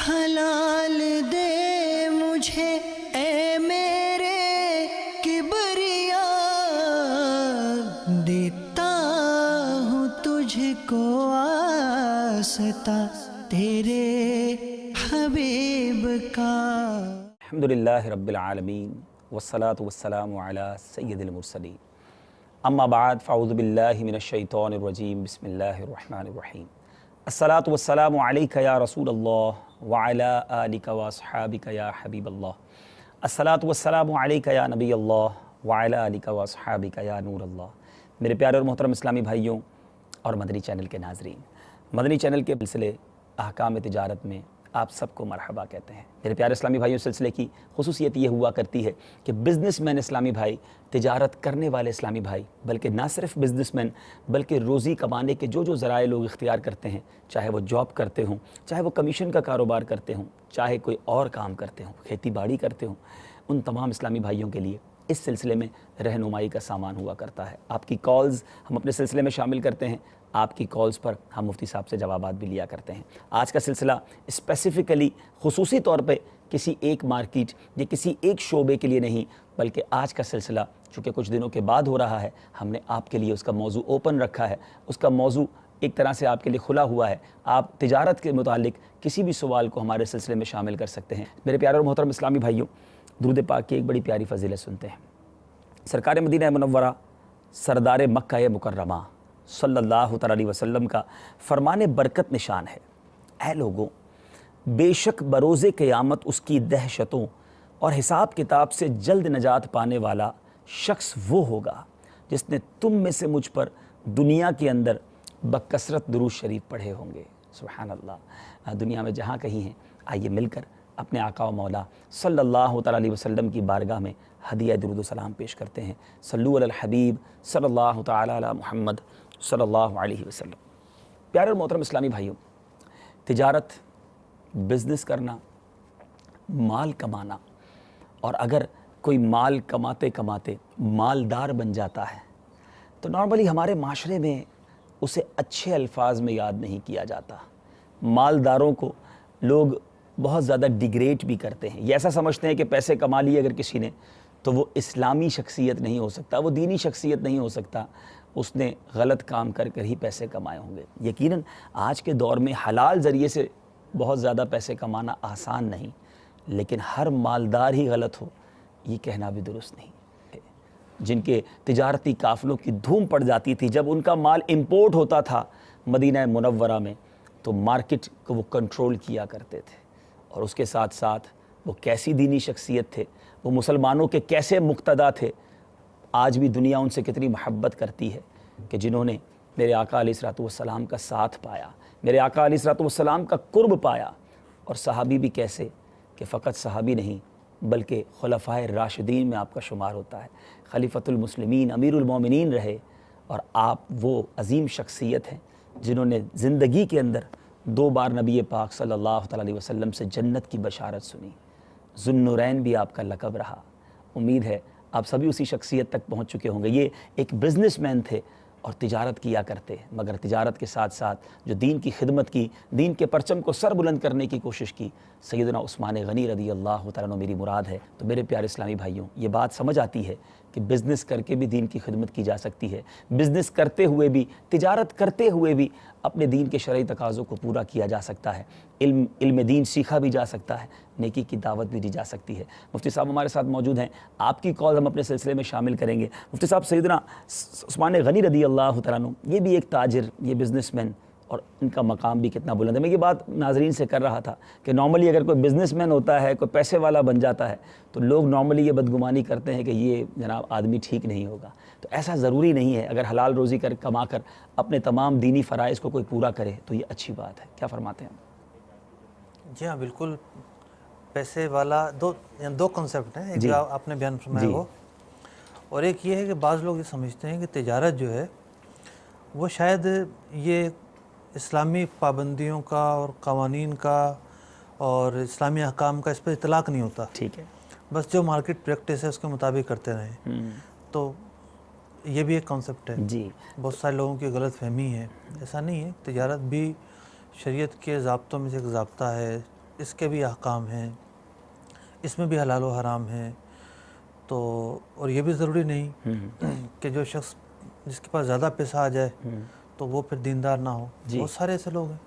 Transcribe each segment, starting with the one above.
حلال دے مجھے اے میرے کبریا، دیتا ہوں تجھ کو واسطہ تیرے حبیب کا۔ الحمدللہ رب العالمین والصلاة والسلام علی سید المرسلین، اما بعد فاعوذ باللہ من الشیطان الرجیم، بسم اللہ الرحمن الرحیم۔ الصلاة والسلام علیک یا رسول اللہ وعلی آلک واصحابک یا حبیب اللہ۔ الصلاة والسلام علیک یا نبی اللہ وعلی آلک واصحابک یا نور اللہ۔ میرے پیارے اور محترم اسلامی بھائیوں اور مدنی چینل کے ناظرین، مدنی چینل کے سلسلے احکام تجارت میں آپ سب کو مرحبا کہتے ہیں۔ میرے پیارے اسلامی بھائیوں، سلسلے کی خصوصیت یہ ہوا کرتی ہے کہ بزنس مین اسلامی بھائی، تجارت کرنے والے اسلامی بھائی، بلکہ نہ صرف بزنس مین بلکہ روزی کمانے کے جو ذرائع لوگ اختیار کرتے ہیں، چاہے وہ جاب کرتے ہوں، چاہے وہ کمیشن کا کاروبار کرتے ہوں، چاہے کوئی اور کام کرتے ہوں، کھیتی باڑی کرتے ہوں، ان تمام اسلامی بھائیوں کے لیے اس سلسلے میں رہنمائی کا سامان ہوا کرتا ہے۔ آپ کی کالز ہم اپنے سلسلے میں شامل کرتے ہیں، آپ کی کالز پر ہم مفتی صاحب سے جوابات بھی لیا کرتے ہیں۔ آج کا سلسلہ اسپیسیفکلی خصوصی طور پہ کسی ایک مارکیٹ یا کسی ایک شعبے کے لیے نہیں، بلکہ آج کا سلسلہ چونکہ کچھ دنوں کے بعد ہو رہا ہے، ہم نے آپ کے لیے اس کا موضوع اوپن رکھا ہے، اس کا موضوع ایک طرح سے آپ کے لیے کھلا ہوا ہے۔ آپ تجارت کے متعلق کسی بھی سوال کو ہمارے سلسلے میں شامل کر سکتے ہیں۔ میرے پیارے اور محترم اسلامی بھائیوں، درود پاک کی ایک بڑی پیاری فضیلت سنتے ہیں۔ سرکار مدینہ منورہ، سردار مکہ مکرمہ صلی اللہ تعالی علیہ وسلم کا فرمان برکت نشان ہے: اے لوگوں، بے شک بروز قیامت اس کی دہشتوں اور حساب کتاب سے جلد نجات پانے والا شخص وہ ہوگا جس نے تم میں سے مجھ پر دنیا کے اندر بکثرت درود شریف پڑھے ہوں گے۔ سبحان اللہ۔ دنیا میں جہاں کہیں ہیں، آئیے مل کر اپنے آقا و مولا صلی اللہ تعالی علیہ وسلم کی بارگاہ میں ہدیہ درود و سلام پیش کرتے ہیں۔ صلو علی الحبیب صلی اللہ تعالی علی محمد صلی اللہ علیہ وسلم۔ پیارے اور محترم اسلامی بھائیوں، تجارت، بزنس کرنا، مال کمانا، اور اگر کوئی مال کماتے کماتے مالدار بن جاتا ہے تو نارملی ہمارے معاشرے میں اسے اچھے الفاظ میں یاد نہیں کیا جاتا۔ مالداروں کو لوگ بہت زیادہ ڈیگریڈ بھی کرتے ہیں، یہ ایسا سمجھتے ہیں کہ پیسے کما لیے اگر کسی نے تو وہ اسلامی شخصیت نہیں ہو سکتا، وہ دینی شخصیت نہیں ہو سکتا، اس نے غلط کام کر کر ہی پیسے کمائے ہوں گے۔ یقیناً آج کے دور میں حلال ذریعے سے بہت زیادہ پیسے کمانا آسان نہیں، لیکن ہر مالدار ہی غلط ہو یہ کہنا بھی درست نہیں۔ جن کے تجارتی قافلوں کی دھوم پڑ جاتی تھی، جب ان کا مال امپورٹ ہوتا تھا مدینہ منورہ میں، تو مارکیٹ کو وہ کنٹرول کیا کرتے تھے، اور اس کے ساتھ ساتھ وہ کیسی دینی شخصیت تھے، وہ مسلمانوں کے کیسے مقتدا تھے۔ آج بھی دنیا ان سے کتنی محبت کرتی ہے کہ جنہوں نے میرے آقا علیہ الصلوۃ والسلام کا ساتھ پایا، میرے آقا علیہ الصلوۃ والسلام کا قرب پایا، اور صحابی بھی کیسے کہ فقط صحابی نہیں بلکہ خلفائے راشدین میں آپ کا شمار ہوتا ہے، خلیفۃ المسلمین، امیر المومنین رہے، اور آپ وہ عظیم شخصیت ہیں جنہوں نے زندگی کے اندر 2 بار نبی پاک صلی اللہ تعالی علیہ وسلم سے جنت کی بشارت سنی۔ ذوالنورین بھی آپ کا لقب رہا۔ امید ہے آپ سبھی اسی شخصیت تک پہنچ چکے ہوں گے۔ یہ ایک بزنس مین تھے اور تجارت کیا کرتے، مگر تجارت کے ساتھ ساتھ جو دین کی خدمت کی، دین کے پرچم کو سر بلند کرنے کی کوشش کی، سیدنا عثمان غنی رضی اللہ تعالیٰ عنہ میری مراد ہے۔ تو میرے پیارے اسلامی بھائیوں، یہ بات سمجھ آتی ہے کہ بزنس کر کے بھی دین کی خدمت کی جا سکتی ہے، بزنس کرتے ہوئے بھی، تجارت کرتے ہوئے بھی اپنے دین کے شرعی تقاضوں کو پورا کیا جا سکتا ہے، علم دین سیکھا بھی جا سکتا ہے، نیکی کی دعوت بھی دی جا سکتی ہے۔ مفتی صاحب ہمارے ساتھ موجود ہیں، آپ کی کال ہم اپنے سلسلے میں شامل کریں گے۔ مفتی صاحب، سیدنا عثمان غنی رضی اللہ تعالیٰ عنہ، یہ بھی ایک تاجر، یہ بزنس مین، اور ان کا مقام بھی کتنا بلند ہے۔ میں یہ بات ناظرین سے کر رہا تھا کہ نارملی اگر کوئی بزنس مین ہوتا ہے، کوئی پیسے والا بن جاتا ہے، تو لوگ نارملی یہ بدگمانی کرتے ہیں کہ یہ جناب آدمی ٹھیک نہیں ہوگا۔ تو ایسا ضروری نہیں ہے، اگر حلال روزی کما کر اپنے تمام دینی فرائض کو کوئی پورا کرے تو یہ اچھی بات ہے۔ کیا فرماتے ہیں؟ جی ہاں، بالکل۔ پیسے والا دو کنسیپٹ ہیں، ایک آپ نے بیان فرمایا وہ، اور ایک یہ ہے کہ بعض لوگ یہ سمجھتے ہیں کہ تجارت جو ہے وہ شاید یہ اسلامی پابندیوں کا اور قوانین کا اور اسلامی احکام کا اس پہ اطلاق نہیں ہوتا، ٹھیک ہے، بس جو مارکیٹ پریکٹس ہے اس کے مطابق کرتے رہیں۔ تو یہ بھی ایک کانسیپٹ ہے، جی، بہت سارے لوگوں کی غلط فہمی ہے۔ ایسا نہیں ہے، تجارت بھی شریعت کے ضابطوں میں سے ایک ضابطہ ہے، اس کے بھی احکام ہیں، اس میں بھی حلال و حرام ہیں. تو اور یہ بھی ضروری نہیں کہ جو شخص جس کے پاس زیادہ پیسہ آ جائے تو وہ پھر دیندار نہ ہو. بہت سارے ایسے لوگ ہیں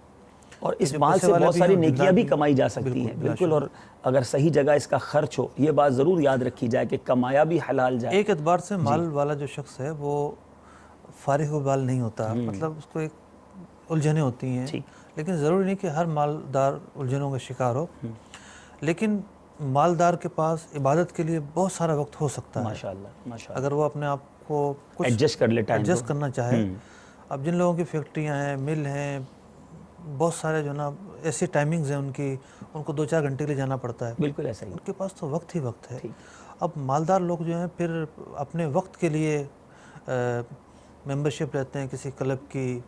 اور اس مال سے بہت ساری نیکیاں بھی کمائی جا سکتی ہیں. بالکل. اور اگر صحیح جگہ اس کا خرچ ہو، یہ بات ضرور یاد رکھی جائے کہ کمایا بھی حلال جائے. ایک اعتبار سے مال والا جو شخص ہے وہ فارغ البال نہیں ہوتا، مطلب اس کو ایک الجھنیں ہوتی ہیں، لیکن ضروری نہیں کہ ہر مالدار الجھنوں کا شکار ہو. لیکن مالدار کے پاس عبادت کے لیے بہت سارا وقت ہو سکتا ہے ماشاءاللہ اگر وہ اپنے آپ کو کچھ ایڈجسٹ کر لے، ایڈجسٹ کرنا چاہے. اب جن لوگوں کی فیکٹریاں ہیں، مل ہیں، بہت سارے جو نا ایسی ٹائمنگز ہیں ان کو 2-4 گھنٹے کے لیے جانا پڑتا ہے. بالکل ایسا ہی. ان کے پاس تو وقت ہی وقت ہے. اب مالدار لوگ جو ہیں پھر اپنے وقت کے لیے ممبرشپ لیتے ہیں کسی کلب کی،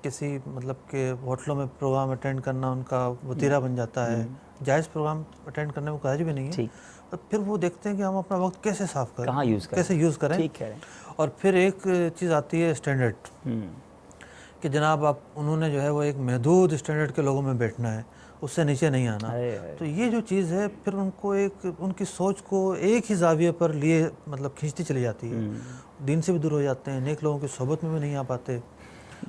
کسی مطلب کہ ہوٹلوں میں پروگرام اٹینڈ کرنا ان کا وتیرہ بن جاتا ہے. جائز پروگرام اٹینڈ کرنے میں حرج بھی نہیں ہے. پھر وہ دیکھتے ہیں کہ ہم اپنا وقت کیسے صاف کریں، کہاں کیسے یوز کریں. اور پھر ایک چیز آتی ہے اسٹینڈرڈ، کہ جناب آپ انہوں نے جو ہے وہ ایک محدود اسٹینڈرڈ کے لوگوں میں بیٹھنا ہے، اس سے نیچے نہیں آنا. تو یہ جو چیز ہے پھر ان کو ان کی سوچ کو ایک ہی زاویے پر لیے مطلب کھینچتی چلی جاتی ہے. دین سے بھی دور ہو جاتے ہیں، نیک لوگوں کی صحبت میں بھی نہیں آ پاتے.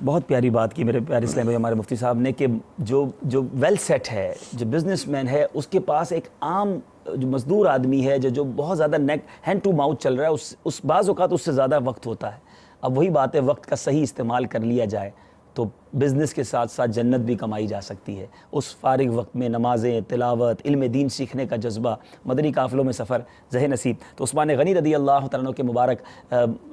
بہت پیاری بات کی میرے پیارے اسلام بھائی ہمارے مفتی صاحب نے کہ جو ویل سیٹ ہے، جو بزنس مین ہے، اس کے پاس ایک عام جو مزدور آدمی ہے جو بہت زیادہ ہینڈ ٹو ماؤتھ چل رہا ہے، اس بعض اوقات اس سے زیادہ وقت ہوتا ہے. اب وہی بات ہے، وقت کا صحیح استعمال کر لیا جائے تو بزنس کے ساتھ ساتھ جنت بھی کمائی جا سکتی ہے. اس فارغ وقت میں نمازیں، تلاوت، علم دین سیکھنے کا جذبہ، مدنی قافلوں میں سفر زہ نصیب. تو عثمان غنی رضی اللہ تعالیٰ عنہ کے مبارک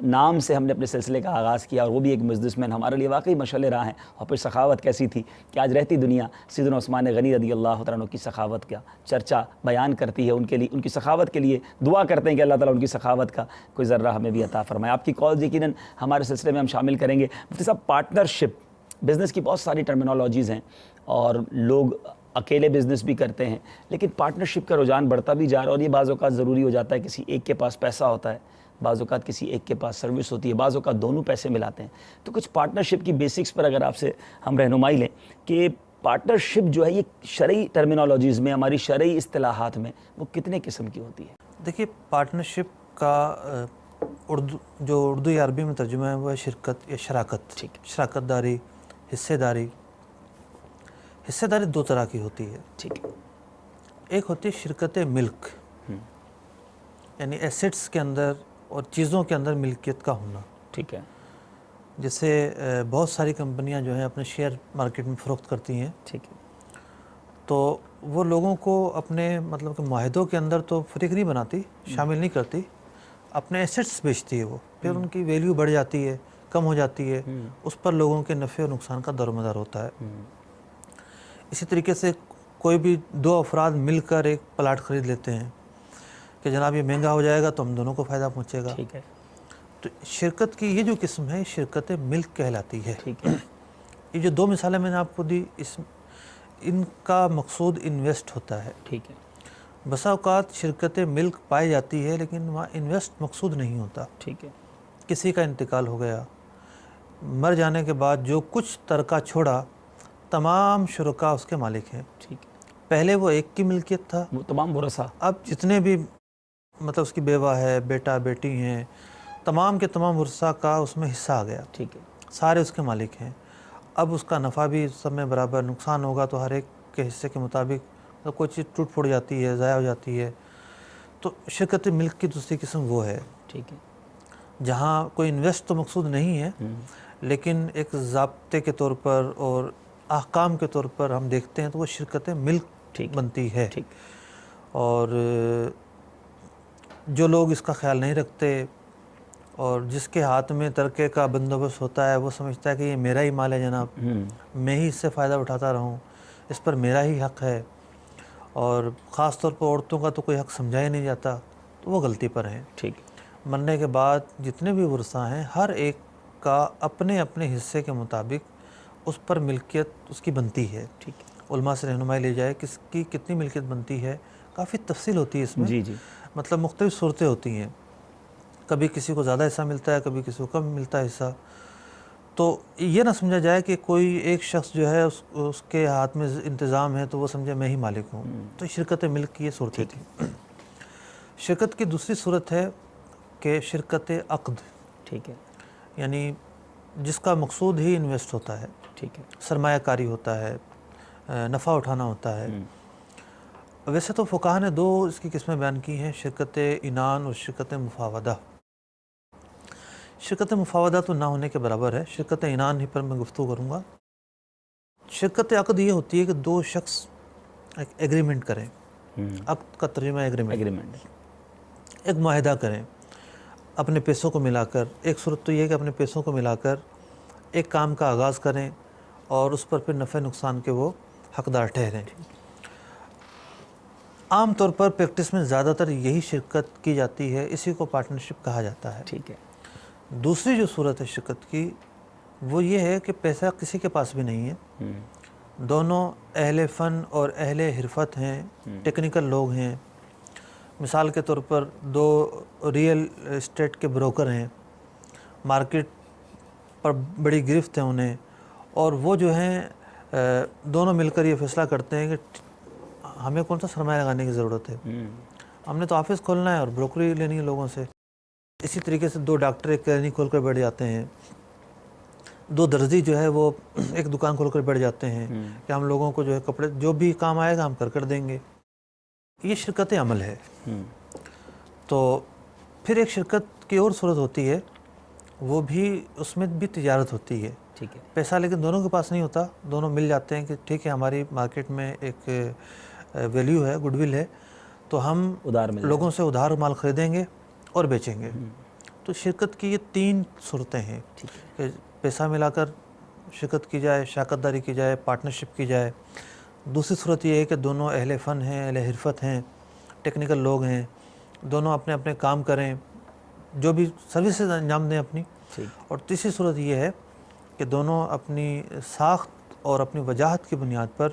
نام سے ہم نے اپنے سلسلے کا آغاز کیا، اور وہ بھی ایک بزنس مین ہمارے لیے واقعی مشعل راہ ہیں. اور پھر سخاوت کیسی تھی کہ آج رہتی دنیا سیدنا عثمان غنی رضی اللہ تعالیٰ عنہ کی سخاوت کا چرچا بیان کرتی ہے. ان کے لیے، ان کی سخاوت کے لیے دعا کرتے ہیں کہ اللہ تعالیٰ ان کی سخاوت کا کوئی ذرہ ہمیں بھی عطا فرمائے. آپ کی کالز یقیناً ہمارے سلسلے میں ہم شامل کریں گے. مفتی صاحب، پارٹنرشپ، بزنس کی بہت ساری ٹرمینالوجیز ہیں اور لوگ اکیلے بزنس بھی کرتے ہیں، لیکن پارٹنرشپ کا رجحان بڑھتا بھی جا رہا ہے. اور یہ بعض اوقات ضروری ہو جاتا ہے، کسی ایک کے پاس پیسہ ہوتا ہے، بعض اوقات کسی ایک کے پاس سروس ہوتی ہے، بعض اوقات دونوں پیسے ملاتے ہیں. تو کچھ پارٹنرشپ کی بیسکس پر اگر آپ سے ہم رہنمائی لیں کہ پارٹنرشپ جو ہے یہ شرعی ٹرمینالوجیز میں، ہماری شرعی اصطلاحات میں وہ کتنے قسم کی ہوتی ہے؟ دیکھیے، پارٹنرشپ کا اردو یا عربی میں ترجمہ ہے وہ ہے شرکت یا شراکت. شراکت داری، حصے داری. حصے داری دو طرح کی ہوتی ہے. ٹھیک ہے. ایک ہوتی ہے شرکت ملک، یعنی ایسٹس کے اندر اور چیزوں کے اندر ملکیت کا ہونا. ٹھیک ہے. جیسے بہت ساری کمپنیاں جو ہیں اپنے شیئر مارکیٹ میں فروخت کرتی ہیں. ٹھیک ہے. تو وہ لوگوں کو اپنے مطلب کہ معاہدوں کے اندر تو فریق نہیں بناتی، شامل نہیں کرتی، اپنے ایسٹس بیچتی ہے وہ. پھر ان کی ویلیو بڑھ جاتی ہے، کم ہو جاتی ہے، اس پر لوگوں کے نفع اور نقصان کا دار و مدار ہوتا ہے. اسی طریقے سے کوئی بھی دو افراد مل کر ایک پلاٹ خرید لیتے ہیں کہ جناب یہ مہنگا ہو جائے گا تو ہم دونوں کو فائدہ پہنچے گا. ٹھیک ہے. تو شرکت کی یہ جو قسم ہے شرکت ملک کہلاتی ہے. ٹھیک ہے. یہ جو دو مثالیں میں نے آپ کو دی، ان کا مقصود انویسٹ ہوتا ہے. ٹھیک ہے. بسا اوقات شرکت ملک پائی جاتی ہے لیکن وہاں انویسٹ مقصود نہیں ہوتا. ٹھیک ہے. کسی کا انتقال ہو گیا، مر جانے کے بعد جو کچھ ترکہ چھوڑا تمام شرکاء اس کے مالک ہیں. ٹھیک ہے. پہلے وہ ایک کی ملکیت تھا، وہ تمام ورثہ، اب جتنے بھی مطلب اس کی بیوہ ہے، بیٹا بیٹی ہیں، تمام کے تمام ورثہ کا اس میں حصہ آ گیا. ٹھیک ہے. سارے اس کے مالک ہیں. اب اس کا نفع بھی سب میں برابر، نقصان ہوگا تو ہر ایک کے حصے کے مطابق کوئی چیز ٹوٹ پھوٹ جاتی ہے، ضائع ہو جاتی ہے. تو شرکت ملک کی دوسری قسم وہ ہے. ٹھیک ہے. جہاں کوئی انویسٹ تو مقصود نہیں ہے لیکن ایک ضابطے کے طور پر اور احکام کے طور پر ہم دیکھتے ہیں تو وہ شرکت ملک بنتی ہے. ٹھیک. اور جو لوگ اس کا خیال نہیں رکھتے اور جس کے ہاتھ میں ترکے کا بندوبست ہوتا ہے وہ سمجھتا ہے کہ یہ میرا ہی مال ہے جناب، میں ہی اس سے فائدہ اٹھاتا رہوں، اس پر میرا ہی حق ہے، اور خاص طور پر عورتوں کا تو کوئی حق سمجھا ہی نہیں جاتا، تو وہ غلطی پر ہیں. ٹھیک. مرنے کے بعد جتنے بھی ورثہ ہیں ہر ایک کا اپنے اپنے حصے کے مطابق اس پر ملکیت اس کی بنتی ہے. ٹھیک. علماء سے رہنمائی لی جائے کس کی کتنی ملکیت بنتی ہے، کافی تفصیل ہوتی ہے اس میں. جی جی. مطلب مختلف صورتیں ہوتی ہیں، کبھی کسی کو زیادہ حصہ ملتا ہے، کبھی کسی کو کم ملتا ہے حصہ. تو یہ نہ سمجھا جائے کہ کوئی ایک شخص جو ہے اس کے ہاتھ میں انتظام ہے تو وہ سمجھے میں ہی مالک ہوں. تو شرکت ملک کی یہ صورتیں تھیں. شرکت کی دوسری صورت ہے کہ شرکت عقد. ٹھیک ہے. یعنی جس کا مقصود ہی انویسٹ ہوتا ہے. ٹھیک ہے. سرمایہ کاری ہوتا ہے, نفع اٹھانا ہوتا ہے. ویسے تو فقہا نے 2 اس کی قسمیں بیان کی ہیں, شرکت عنان اور شرکت مفاوضہ. شرکت مفاوضہ تو نہ ہونے کے برابر ہے, شرکت عنان ہی پر میں گفتگو کروں گا. شرکت عقد یہ ہوتی ہے کہ 2 شخص ایک ایگریمنٹ کریں. عقد کا ترجمہ ایگریمنٹ, ایک معاہدہ کریں اپنے پیسوں کو ملا کر. ایک صورت تو یہ ہے کہ اپنے پیسوں کو ملا کر ایک کام کا آغاز کریں اور اس پر پھر نفع نقصان کے وہ حقدار ٹھہریں. عام طور پر پریکٹس میں زیادہ تر یہی شرکت کی جاتی ہے, اسی کو پارٹنرشپ کہا جاتا ہے. ٹھیک ہے. دوسری جو صورت ہے شرکت کی وہ یہ ہے کہ پیسہ کسی کے پاس بھی نہیں ہے, دونوں اہل فن اور اہل حرفت ہیں, ٹیکنیکل لوگ ہیں. مثال کے طور پر 2 ریئل اسٹیٹ کے بروکر ہیں, مارکیٹ پر بڑی گرفت ہے انہیں, اور وہ جو ہیں دونوں مل کر یہ فیصلہ کرتے ہیں کہ ہمیں کون سا سرمایہ لگانے کی ضرورت ہے, ہم نے تو آفس کھولنا ہے اور بروکری لینی ہے لوگوں سے. اسی طریقے سے 2 ڈاکٹر ایک کلینک کھول کر بیٹھ جاتے ہیں, 2 درزی جو ہے وہ ایک دکان کھول کر بیٹھ جاتے ہیں کہ ہم لوگوں کو جو ہے کپڑے جو بھی کام آئے گا ہم کر دیں گے. یہ شرکت عمل ہے. تو پھر ایک شرکت کی اور صورت ہوتی ہے, وہ بھی اس میں بھی تجارت ہوتی ہے. ٹھیک ہے. پیسہ لیکن دونوں کے پاس نہیں ہوتا, دونوں مل جاتے ہیں کہ ٹھیک ہے ہماری مارکیٹ میں ایک ویلیو ہے, گڈ ول ہے, تو ہم لوگوں سے ادھار مال خریدیں گے اور بیچیں گے. تو شرکت کی یہ 3 صورتیں ہیں کہ پیسہ ملا کر شرکت کی جائے, شراکت داری کی جائے, پارٹنرشپ کی جائے. دوسری صورت یہ ہے کہ دونوں اہل فن ہیں, اہل حرفت ہیں, ٹیکنیکل لوگ ہیں, دونوں اپنے اپنے کام کریں, جو بھی سروسز انجام دیں اپنی. اور تیسری صورت یہ ہے کہ دونوں اپنی ساخت اور اپنی وجاہت کی بنیاد پر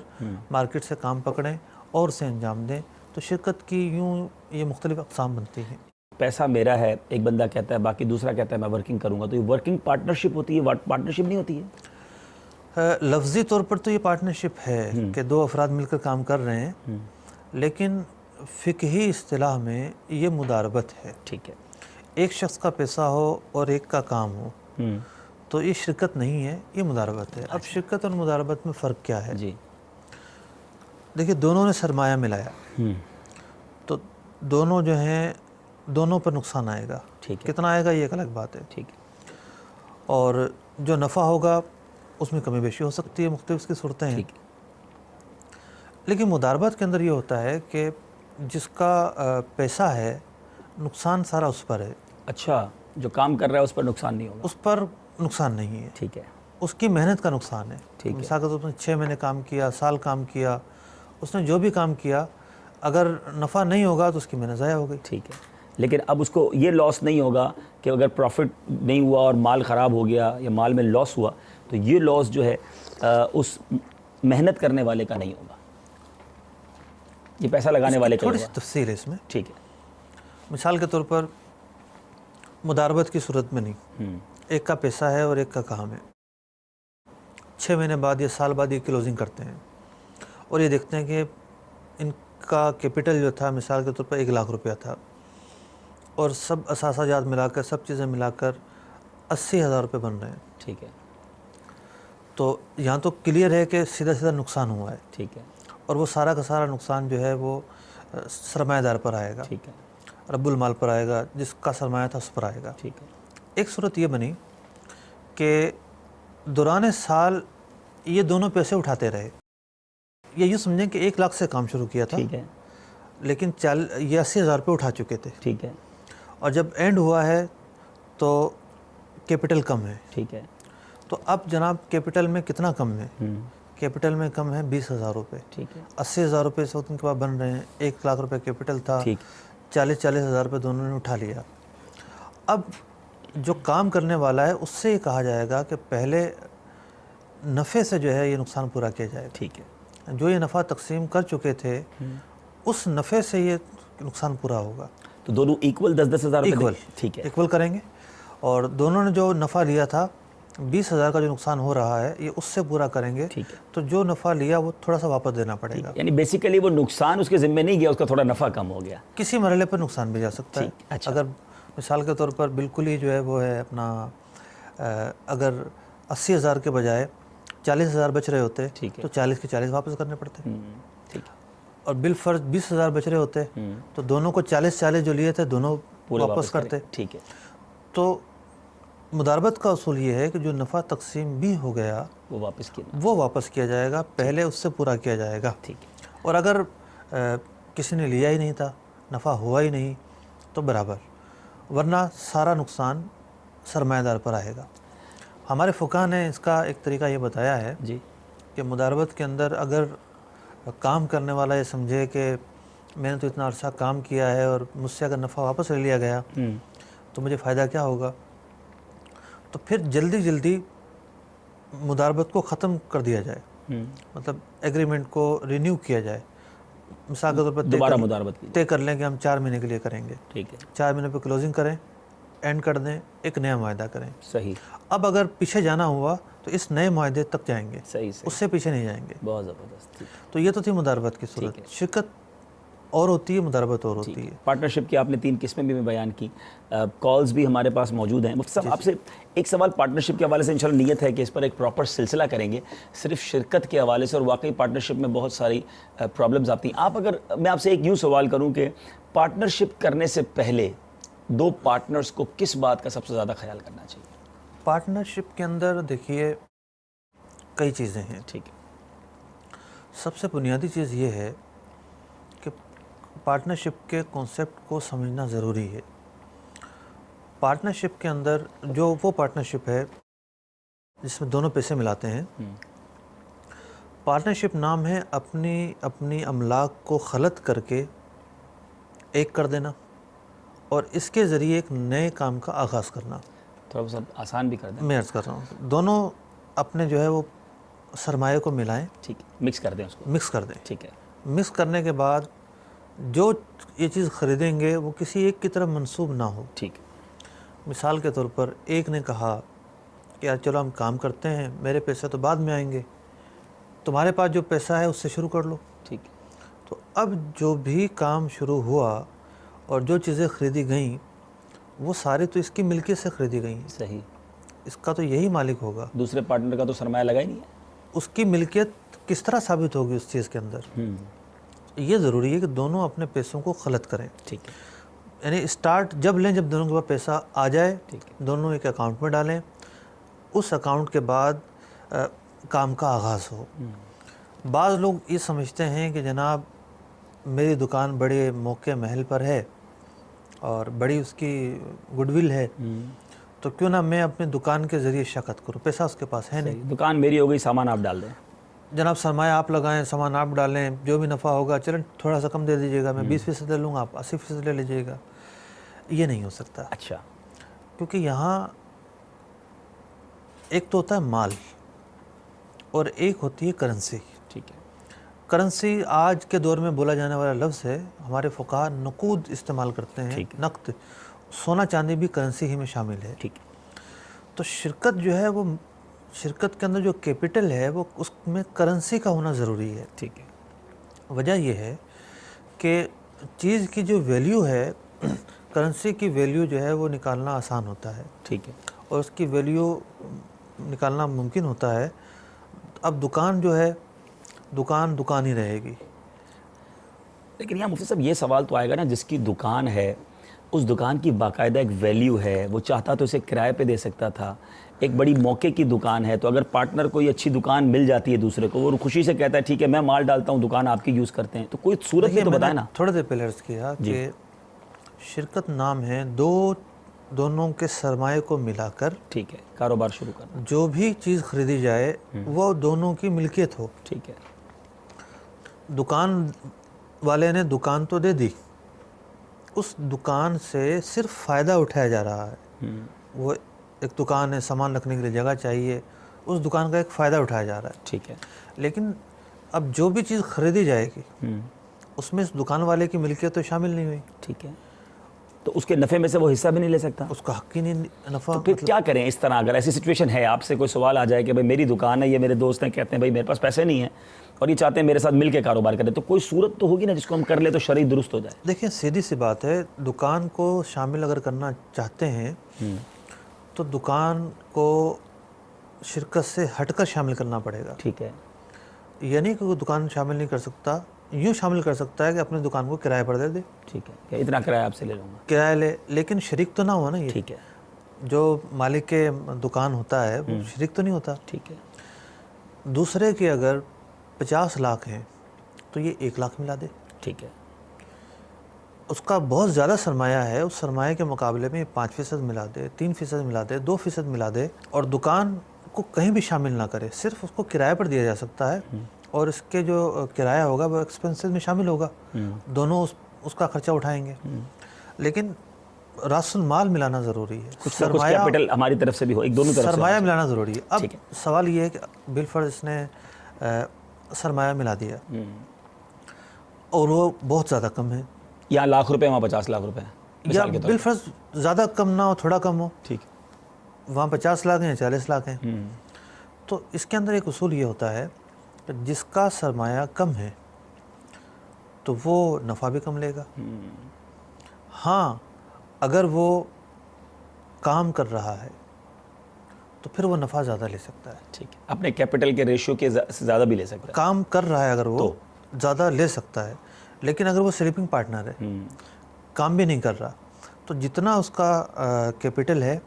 مارکیٹ سے کام پکڑیں اور اسے انجام دیں. تو شرکت کی یوں یہ مختلف اقسام بنتی ہیں. پیسہ میرا ہے, ایک بندہ کہتا ہے, باقی دوسرا کہتا ہے میں ورکنگ کروں گا, تو یہ ورکنگ پارٹنرشپ ہوتی ہے, پارٹنرشپ نہیں ہوتی ہے؟ لفظی طور پر تو یہ پارٹنرشپ ہے کہ 2 افراد مل کر کام کر رہے ہیں, لیکن فقہی اصطلاح میں یہ مداربت ہے. ٹھیک ہے. ایک شخص کا پیسہ ہو اور ایک کا کام ہو تو یہ شرکت نہیں ہے, یہ مداربت ہے. اب شرکت اور مداربت میں فرق کیا ہے؟ جی دیکھیے, دونوں نے سرمایہ ملایا تو دونوں جو ہیں دونوں پر نقصان آئے گا. کتنا آئے گا یہ ایک الگ بات ہے. ٹھیک ہے. اور جو نفع ہوگا اس میں کمی بیشی ہو سکتی ہے, مختلف اس کی صورتیں ہیں. لیکن مداربت کے اندر یہ ہوتا ہے کہ جس کا پیسہ ہے نقصان سارا اس پر ہے. اچھا, جو کام کر رہا ہے اس پر نقصان نہیں ہوگا؟ اس پر نقصان نہیں ہے. ٹھیک ہے. اس کی محنت کا نقصان ہے. مثال کے طور پر 6 مہینے کام کیا, سال کام کیا, اس نے جو بھی کام کیا, اگر نفع نہیں ہوگا تو اس کی محنت ضائع ہو گئی. ٹھیک ہے. لیکن اب اس کو یہ لاس نہیں ہوگا کہ اگر پروفٹ نہیں ہوا اور مال خراب ہو گیا یا مال میں لاس ہوا تو یہ لاس جو ہے اس محنت کرنے والے کا نہیں ہوگا, یہ پیسہ لگانے والے کا ہوگا. تھوڑی سی تفصیل ہے اس میں. ٹھیک ہے. مثال کے طور پر مداربت کی صورت میں نہیں, ایک کا پیسہ ہے اور ایک کا کام ہے. 6 مہینے بعد یا سال بعد یہ کلوزنگ کرتے ہیں اور یہ دیکھتے ہیں کہ ان کا کیپٹل جو تھا مثال کے طور پر 1 لاکھ روپیہ تھا اور سب اثاثہ جات ملا کر, سب چیزیں ملا کر 80,000 روپے بن رہے ہیں. ٹھیک ہے. تو یہاں تو کلیئر ہے کہ سیدھا سیدھا نقصان ہوا ہے. ٹھیک ہے. اور وہ سارا کا سارا نقصان جو ہے وہ سرمایہ دار پر آئے گا. ٹھیک ہے. رب المال پر آئے گا, جس کا سرمایہ تھا اس پر آئے گا. ٹھیک ہے. ایک صورت یہ بنی کہ دوران سال یہ دونوں پیسے اٹھاتے رہے. یہ یوں سمجھیں کہ 1 لاکھ سے کام شروع کیا تھا. ٹھیک ہے. لیکن یہ 80,000 روپے اٹھا چکے تھے. ٹھیک ہے. اور جب اینڈ ہوا ہے تو کیپٹل کم ہے. ٹھیک ہے. تو اب جناب کیپٹل میں کتنا کم ہے؟ کیپٹل میں کم ہے 20,000 روپے. ٹھیک ہے. 80,000 روپے اس وقت ان کے پاس بن رہے ہیں. 1 لاکھ روپے کیپٹل تھا, 40,000 روپے دونوں نے اٹھا لیا. اب جو کام کرنے والا ہے اس سے یہ کہا جائے گا کہ پہلے نفع سے جو ہے یہ نقصان پورا کیا جائے گا. ٹھیک ہے. جو یہ نفع تقسیم کر چکے تھے اس نفع سے یہ نقصان پورا ہوگا. تو دونوں ایکول 10,000 روپے ایکول. ٹھیک ہے. ایکول کریں گے. اور دونوں نے جو نفع لیا تھا 20,000 کا جو نقصان ہو رہا ہے یہ اس سے پورا کریں گے ٹھیک ہے، تو جو نفع لیا وہ تھوڑا سا واپس دینا پڑے گا. یعنی بیسیکلی وہ نقصان اس کے ذمہ نہیں گیا، اس کا تھوڑا نفع کم ہو گیا. کسی مرحلے پر نقصان بھی جا سکتا ہے. اچھا. اگر مثال کے طور پر بالکل ہی جو ہے وہ ہے اپنا اگر 80,000 کے بجائے 40,000 بچ رہے ہوتے تو 40 کے 40 واپس کرنے پڑتے. ٹھیک ہے. اور بالفرض 20,000 بچ رہے ہوتے تو دونوں کو 40 جو لیے تھے دونوں واپس کرتے. ٹھیک ہے. تو مداربت کا اصول یہ ہے کہ جو نفع تقسیم بھی ہو گیا وہ واپس کیا جائے گا، پہلے اس سے پورا کیا جائے گا. ٹھیک ہے. اور اگر کسی نے لیا ہی نہیں تھا، نفع ہوا ہی نہیں تو برابر، ورنہ سارا نقصان سرمایہ دار پر آئے گا. ہمارے فقہ نے اس کا ایک طریقہ یہ بتایا ہے جی کہ مداربت کے اندر اگر کام کرنے والا یہ سمجھے کہ میں نے تو اتنا عرصہ کام کیا ہے اور مجھ سے اگر نفع واپس لے لیا گیا تو مجھے فائدہ کیا ہوگا، تو پھر جلدی مداربت کو ختم کر دیا جائے، مطلب ایگریمنٹ کو رینیو کیا جائے. مثال کے طور پر دوبارہ مداربت کی طے کر لیں کہ ہم 4 مہینے کے لیے کریں گے. ٹھیک ہے. 4 مہینے پہ کلوزنگ کریں، اینڈ کر دیں، ایک نیا معاہدہ کریں. صحیح. اب اگر پیچھے جانا ہوا تو اس نئے معاہدے تک جائیں گے، صحیح اس سے پیچھے نہیں جائیں گے. بہت زبردست. تو یہ تو تھی مداربت کی صورت. شرکت اور ہوتی ہے، مداربت اور ہوتی ہے. پارٹنرشپ کی آپ نے 3 قسمیں بھی بیان کی، کالز بھی ہمارے پاس موجود ہیں. مفتی صاحب آپ سے ایک سوال پارٹنرشپ کے حوالے سے انشاءاللہ نیت ہے کہ اس پر ایک پراپر سلسلہ کریں گے صرف شرکت کے حوالے سے، اور واقعی پارٹنرشپ میں بہت ساری پرابلمز آتی ہیں. میں آپ سے ایک یوں سوال کروں کہ پارٹنرشپ کرنے سے پہلے 2 پارٹنرز کو کس بات کا سب سے زیادہ خیال کرنا چاہیے؟ پارٹنرشپ کے اندر دیکھیے کئی چیزیں ہیں. ٹھیک ہے. سب سے بنیادی چیز یہ ہے کہ پارٹنرشپ کے کانسیپٹ کو سمجھنا ضروری ہے. پارٹنرشپ کے اندر جو وہ پارٹنرشپ ہے جس میں دونوں پیسے ملاتے ہیں، پارٹنرشپ نام ہے اپنی املاک کو خلط کر کے ایک کر دینا اور اس کے ذریعے ایک نئے کام کا آغاز کرنا. تھوڑا سا آسان بھی کر دیں. میں عرض کر رہا ہوں دونوں اپنے جو ہے وہ سرمایہ کو ملائیں. ٹھیک ہے. مکس کر دیں اس کو. مکس کر دیں. ٹھیک ہے. مکس کرنے کے بعد جو یہ چیز خریدیں گے وہ کسی ایک کی طرف منسوب نہ ہو. ٹھیک ہے. مثال کے طور پر ایک نے کہا کہ یار چلو ہم کام کرتے ہیں، میرے پیسے تو بعد میں آئیں گے، تمہارے پاس جو پیسہ ہے اس سے شروع کر لو. ٹھیک ہے. تو اب جو بھی کام شروع ہوا اور جو چیزیں خریدی گئیں وہ ساری تو اس کی ملکیت سے خریدی گئی ہیں. صحیح. اس کا تو یہی مالک ہوگا. دوسرے پارٹنر کا تو سرمایہ لگا ہی نہیں ہے. اس کی ملکیت کس طرح ثابت ہوگی اس چیز کے اندر؟ یہ ضروری ہے کہ دونوں اپنے پیسوں کو خلط کریں. ٹھیک ہے. یعنی اسٹارٹ جب لیں جب دونوں کے پاس پیسہ آ جائے دونوں ایک اکاؤنٹ میں ڈالیں، اس اکاؤنٹ کے بعد کام کا آغاز ہو. بعض لوگ یہ سمجھتے ہیں کہ جناب میری دکان بڑے موقع محل پر ہے اور بڑی اس کی گڈ ول ہے، تو کیوں نہ میں اپنے دکان کے ذریعے شرکت کروں، پیسہ اس کے پاس ہے نہیں، دکان میری ہو گئی، سامان آپ ڈال دیں. جناب سرمایہ آپ لگائیں، سامان آپ ڈالیں، جو بھی نفع ہوگا چلیں تھوڑا سا کم دے دیجیے گا، میں 20% لے لوں گا، آپ 80% لے لیجیے گا. یہ نہیں ہو سکتا. اچھا. کیونکہ یہاں ایک تو ہوتا ہے مال اور ایک ہوتی ہے کرنسی. ٹھیک ہے. کرنسی آج کے دور میں بولا جانے والا لفظ ہے. ہمارے فقہا نقود استعمال کرتے ہیں، نقد. سونا چاندی بھی کرنسی ہی میں شامل ہے. ٹھیک ہے. تو شرکت جو ہے وہ شرکت کے اندر جو کیپٹل ہے وہ اس میں کرنسی کا ہونا ضروری ہے. ٹھیک ہے. وجہ یہ ہے کہ چیز کی جو ویلیو ہے، کرنسی کی ویلیو جو ہے وہ نکالنا آسان ہوتا ہے. ٹھیک ہے. اور اس کی ویلیو نکالنا ممکن ہوتا ہے. اب دکان جو ہے دکان ہی رہے گی. لیکن یہاں مفتی صاحب یہ سوال تو آئے گا نا، جس کی دکان ہے اس دکان کی باقاعدہ ایک ویلیو ہے، وہ چاہتا تو اسے کرائے پہ دے سکتا تھا. ایک بڑی موقع کی دکان ہے، تو اگر پارٹنر کوئی اچھی دکان مل جاتی ہے دوسرے کو، وہ خوشی سے کہتا ہے ٹھیک ہے میں مال ڈالتا ہوں، دکان آپ کی یوز کرتے ہیں، تو کوئی صورت بھی تو بتائے نا. تھوڑا دیر پہلے عرض کیا کہ شرکت نام ہے دونوں کے سرمایہ کو ملا کر ٹھیک ہے کاروبار شروع کرنا. جو بھی چیز خریدی جائے وہ دونوں کی ملکیت ہو. ٹھیک ہے. دکان والے نے دکان تو دے دی، اس دکان سے صرف فائدہ اٹھایا جا رہا ہے. وہ ایک دکان ہے، سامان رکھنے کے لیے جگہ چاہیے، اس دکان کا ایک فائدہ اٹھایا جا رہا ہے. ٹھیک ہے. لیکن اب جو بھی چیز خریدی جائے گی اس میں اس دکان والے کی ملکیت تو شامل نہیں ہوئی. ٹھیک ہے. تو اس کے نفع میں سے وہ حصہ بھی نہیں لے سکتا؟ اس کا حق ہی نہیں نفع. تو پھر کیا کریں اس طرح؟ اگر ایسی سچویشن ہے، آپ سے کوئی سوال آ جائے کہ بھائی میری دکان ہے، یہ میرے دوست ہیں کہتے ہیں بھائی میرے پاس پیسے نہیں ہیں اور یہ چاہتے ہیں میرے ساتھ مل کے کاروبار کریں، تو کوئی صورت تو ہوگی نا جس کو ہم کر لیں تو شرعی درست ہو جائے؟ دیکھیں سیدھی سی بات ہے، دکان کو شامل اگر کرنا چاہتے ہیں تو دکان کو شرکت سے ہٹ کر شامل کرنا پڑے گا. ٹھیک ہے. یعنی کہ وہ دکان شامل نہیں کر سکتا، یوں شامل کر سکتا ہے کہ اپنی دکان کو کرائے پر دے دے. ٹھیک ہے کہ اتنا کرایہ آپ سے لے لوں گا. کرایہ لے، لیکن شریک تو نہ ہوا نا. یہ ٹھیک ہے. جو مالک کے دکان ہوتا ہے وہ شریک تو نہیں ہوتا. ٹھیک ہے. دوسرے کے اگر 50 لاکھ ہیں تو یہ 1 لاکھ ملا دے. ٹھیک ہے. اس کا بہت زیادہ سرمایہ ہے، اس سرمایہ کے مقابلے میں 5% ملا دے، 3% ملا دے، 2% ملا دے، اور دکان کو کہیں بھی شامل نہ کرے، صرف اس کو کرائے پر دیا جا سکتا ہے اور اس کے جو کرایہ ہوگا وہ ایکسپنسز میں شامل ہوگا. دونوں اس کا خرچہ اٹھائیں گے. لیکن راس المال ملانا ضروری ہے. کچھ کیپٹل ہماری طرف سے بھی ہو، ایک دونوں طرف سے سرمایہ ملانا ضروری ہے. اب سوال یہ ہے کہ بالفرض اس نے سرمایہ ملا دیا اور وہ بہت زیادہ کم ہے، یہاں لاکھ روپے وہاں 50 لاکھ روپے یا بالفرض زیادہ کم نہ ہو تھوڑا کم ہو. ٹھیک. وہاں 50 لاکھ ہیں 40 لاکھ ہیں. تو اس کے اندر ایک اصول یہ ہوتا ہے کہ جس کا سرمایہ کم ہے تو وہ نفع بھی کم لے گا. ہاں اگر وہ کام کر رہا ہے تو پھر وہ نفع زیادہ لے سکتا ہے. ٹھیک ہے. اپنے کیپٹل کے ریشیو کے زیادہ بھی لے سکتا ہے. کام کر رہا ہے اگر وہ زیادہ لے سکتا ہے، لیکن اگر وہ سلیپنگ پارٹنر ہے، کام بھی نہیں کر رہا، تو جتنا اس کا کیپٹل ہے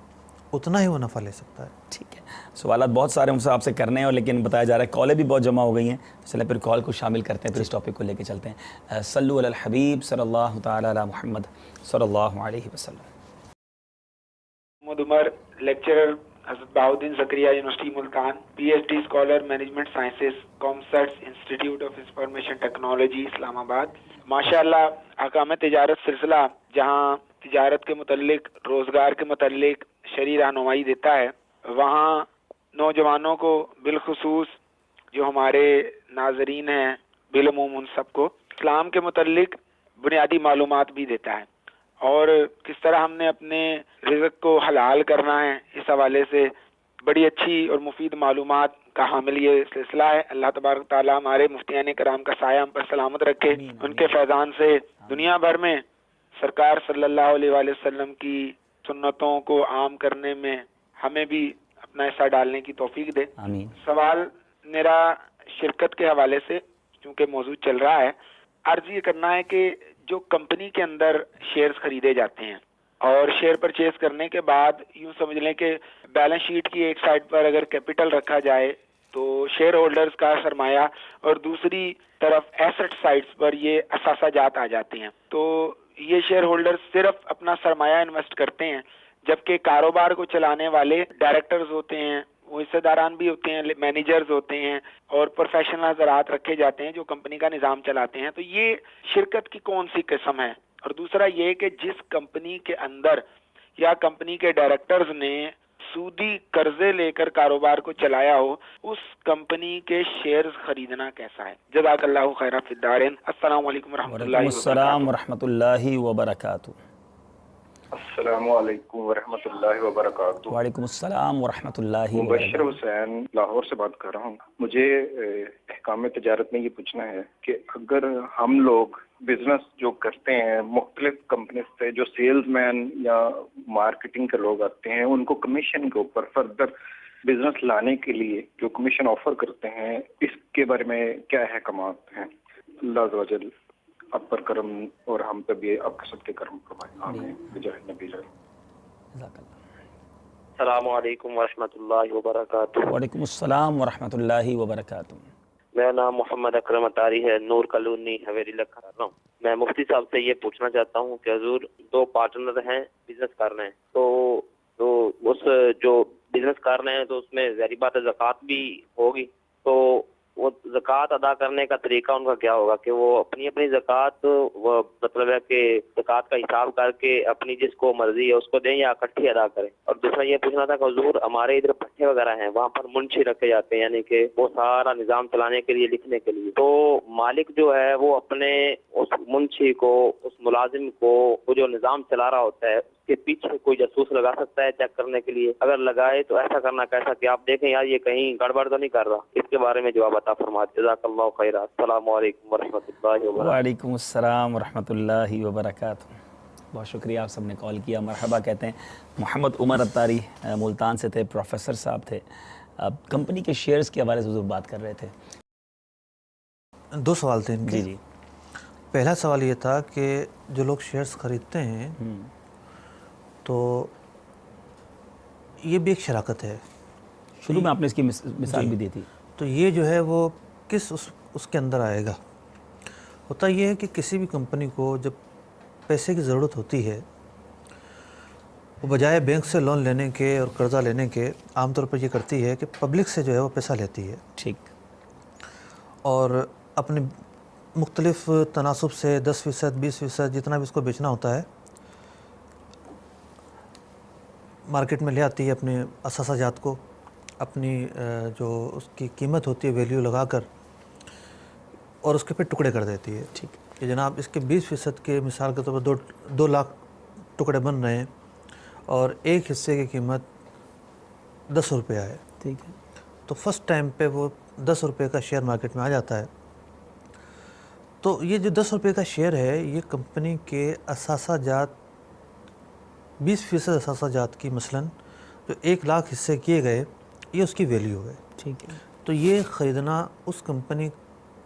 اتنا ہی وہ نفع لے سکتا ہے. ٹھیک ہے. سوالات بہت سارے ہم سے آپ سے کرنے ہیں، اور لیکن بتایا جا رہا ہے کالیں بھی بہت جمع ہو گئی ہیں. چلیں پھر کال کو شامل کرتے ہیں، پھر اس ٹاپک کو لے کے چلتے ہیں. صلو علی الحبیب صلی اللہ تعالی علی محمد صلی اللہ علیہ وسلم. محمد Umar, lecturer Hazrat Bahauddin Zakariya University Multan, P H D scholar management sciences, COMSATS Institute of Information Technology Islamabad. ماشاءاللہ احکام تجارت سلسلہ جہاں تجارت کے متعلق، روزگار کے متعلق شرعی رہنمائی دیتا ہے، وہاں نوجوانوں کو بالخصوص جو ہمارے ناظرین ہیں بالعموم ان سب کو اسلام کے متعلق بنیادی معلومات بھی دیتا ہے، اور کس طرح ہم نے اپنے رزق کو حلال کرنا ہے، اس حوالے سے بڑی اچھی اور مفید معلومات کا حامل یہ سلسلہ ہے. اللہ تبارک تعالیٰ ہمارے مفتیان کرام کا سایہ ہم پر سلامت رکھے. ان کے فیضان سے دنیا بھر میں سرکار صلی اللہ علیہ وآلہ وسلم کی سنتوں کو عام کرنے میں ہمیں بھی اپنا حصہ ڈالنے کی توفیق دے. آمین. سوال میرا شرکت کے حوالے سے چونکہ موضوع چل رہا ہے، عرض یہ کرنا ہے کہ جو کمپنی کے اندر شیئرز خریدے جاتے ہیں اور شیئر پرچیز کرنے کے بعد یوں سمجھ لیں کہ بیلنس شیٹ کی ایک سائڈ پر اگر کیپٹل رکھا جائے تو شیئر ہولڈرز کا سرمایہ، اور دوسری طرف ایسٹ سائڈز پر یہ اثاثہ جات آ جاتے ہیں. تو یہ شیئر ہولڈرز صرف اپنا سرمایہ انویسٹ کرتے ہیں، جبکہ کاروبار کو چلانے والے ڈائریکٹرز ہوتے ہیں، وہ حصہ داران بھی ہوتے ہیں، مینیجرز ہوتے ہیں، اور پروفیشنل حضرات رکھے جاتے ہیں جو کمپنی کا نظام چلاتے ہیں. تو یہ شرکت کی کون سی قسم ہے؟ اور دوسرا یہ کہ جس کمپنی کے اندر یا کمپنی کے ڈائریکٹرز نے سودی قرضے لے کر کاروبار کو چلایا ہو، اس کمپنی کے شیئرز خریدنا کیسا ہے؟ جزاک اللہ خیرا فی الدارین. السلام علیکم ورحمۃ اللہ وعلیکم السلام ورحمۃ اللہ وبرکاتہ. السلام علیکم ورحمۃ اللہ وبرکاتہ. وعلیکم السلام ورحمۃ اللہ مبشر وبرکاتہ. حسین لاہور سے بات کر رہا ہوں. مجھے احکام تجارت میں یہ پوچھنا ہے کہ اگر ہم لوگ بزنس جو کرتے ہیں مختلف کمپنیز سے، جو سیلز مین یا مارکیٹنگ کے لوگ آتے ہیں، ان کو کمیشن کے اوپر فردر بزنس لانے کے لیے جو کمیشن آفر کرتے ہیں، اس کے بارے میں کیا احکامات ہیں؟ اللہ عز و جل آپ پر کرم اور ہم پہ بھی آپ کے سب کے کرم فرمائے. آمین بجاہ نبی جل. جزاک اللہ. السلام علیکم ورحمۃ اللہ وبرکاتہ. وعلیکم السلام ورحمۃ اللہ وبرکاتہ. میرا نام محمد اکرم اطاری ہے، نور کالونی حویلی لکھا رہا ہوں. میں مفتی صاحب سے یہ پوچھنا چاہتا ہوں کہ حضور 2 پارٹنر ہیں، بزنس کر رہے ہیں، تو اس جو بزنس کر رہے ہیں تو اس میں ظاہری بات ہے زکوٰۃ بھی ہوگی، تو وہ زکوٰۃ ادا کرنے کا طریقہ ان کا کیا ہوگا کہ وہ اپنی زکوٰۃ وہ مطلب ہے کہ زکوٰۃ کا حساب کر کے اپنی جس کو مرضی ہے اس کو دیں یا اکٹھی ادا کریں؟ اور دوسرا یہ پوچھنا تھا کہ حضور ہمارے ادھر پٹھے وغیرہ ہیں وہاں پر منشی رکھے جاتے ہیں، یعنی کہ وہ سارا نظام چلانے کے لیے لکھنے کے لیے، تو مالک جو ہے وہ اپنے اس منشی کو اس ملازم کو وہ جو نظام چلا رہا ہوتا ہے کے پیچھے کوئی جاسوس لگا سکتا ہے چیک کرنے کے لیے؟ اگر لگائے تو ایسا کرنا کیسا کہ آپ دیکھیں یار یہ کہیں گڑبڑ تو نہیں کر رہا؟ اس کے بارے میں جواب عطا فرمائے، جزاک اللہ خیر۔ السلام علیکم ورحمۃ اللہ وبرکاتہ۔ وعلیکم السلام ورحمۃ اللہ وبرکاتہ۔ بہت شکریہ، آپ سب نے کال کیا، مرحبا کہتے ہیں۔ محمد عمر اتاری ملتان سے تھے، پروفیسر صاحب تھے، کمپنی کے شیئرز کے حوالے سے حضور بات کر رہے تھے۔ 2 سوال تھے ان کے۔ جی پہلا سوال یہ تھا کہ جو لوگ شیئرز خریدتے ہیں تو یہ بھی ایک شراکت ہے، شروع میں آپ نے اس کی مثال بھی دی تھی، تو یہ جو ہے وہ کس اس کے اندر آئے گا؟ ہوتا یہ ہے کہ کسی بھی کمپنی کو جب پیسے کی ضرورت ہوتی ہے وہ بجائے بینک سے لون لینے کے اور قرضہ لینے کے عام طور پر یہ کرتی ہے کہ پبلک سے جو ہے وہ پیسہ لیتی ہے، ٹھیک، اور اپنے مختلف تناسب سے 10%، 20% جتنا بھی اس کو بیچنا ہوتا ہے مارکیٹ میں لے آتی ہے اپنے اثاثہ جات کو، اپنی جو اس کی قیمت ہوتی ہے ویلیو لگا کر، اور اس کے پھر ٹکڑے کر دیتی ہے، ٹھیک، کہ جناب اس کے 20% کے مثال کے طور پر 2 لاکھ ٹکڑے بن رہے ہیں اور ایک حصے کی قیمت 10 روپیہ ہے، ٹھیک ہے، تو فرسٹ ٹائم پہ وہ 10 روپے کا شیئر مارکیٹ میں آ جاتا ہے، تو یہ جو 10 روپے کا شیئر ہے یہ کمپنی کے اثاثہ جات 20% اثاثہ جات کی مثلاً جو 1 لاکھ حصے کیے گئے یہ اس کی ویلیو ہے، ٹھیک ہے، تو یہ خریدنا اس کمپنی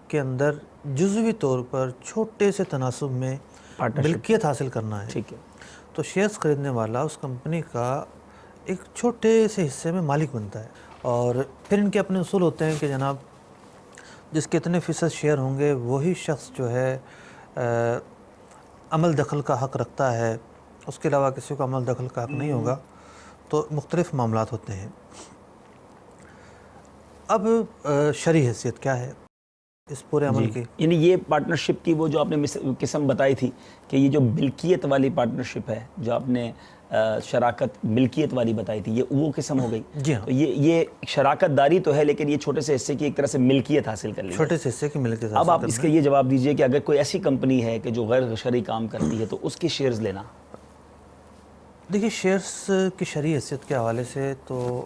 کے اندر جزوی طور پر چھوٹے سے تناسب میں ملکیت حاصل کرنا ہے، ٹھیک ہے، تو شیئرز خریدنے والا اس کمپنی کا ایک چھوٹے سے حصے میں مالک بنتا ہے، اور پھر ان کے اپنے اصول ہوتے ہیں کہ جناب جس کے اتنے فیصد شیئر ہوں گے وہی شخص جو ہے عمل دخل کا حق رکھتا ہے، اس کے علاوہ کسی کو عمل دخل کا حق نہیں ہوگا، تو مختلف معاملات ہوتے ہیں۔ اب شرعی حیثیت کیا ہے اس پورے عمل کی؟ یعنی یہ پارٹنرشپ کی وہ جو آپ نے قسم بتائی تھی کہ یہ جو ملکیت والی پارٹنرشپ ہے، جو آپ نے شراکت ملکیت والی بتائی تھی، یہ وہ قسم ہو گئی؟ جی ہاں، تو یہ شراکت داری تو ہے، لیکن یہ چھوٹے سے حصے کی ایک طرح سے ملکیت حاصل کر لی، چھوٹے سے حصے کی ملکیت۔ اب آپ اس کے یہ جواب دیجئے کہ اگر کوئی ایسی کمپنی ہے کہ جو غیر شرعی کام کرتی ہے تو اس کی شیئرز لینا؟ دیکھیے شیئرز کی شرعی حیثیت کے حوالے سے تو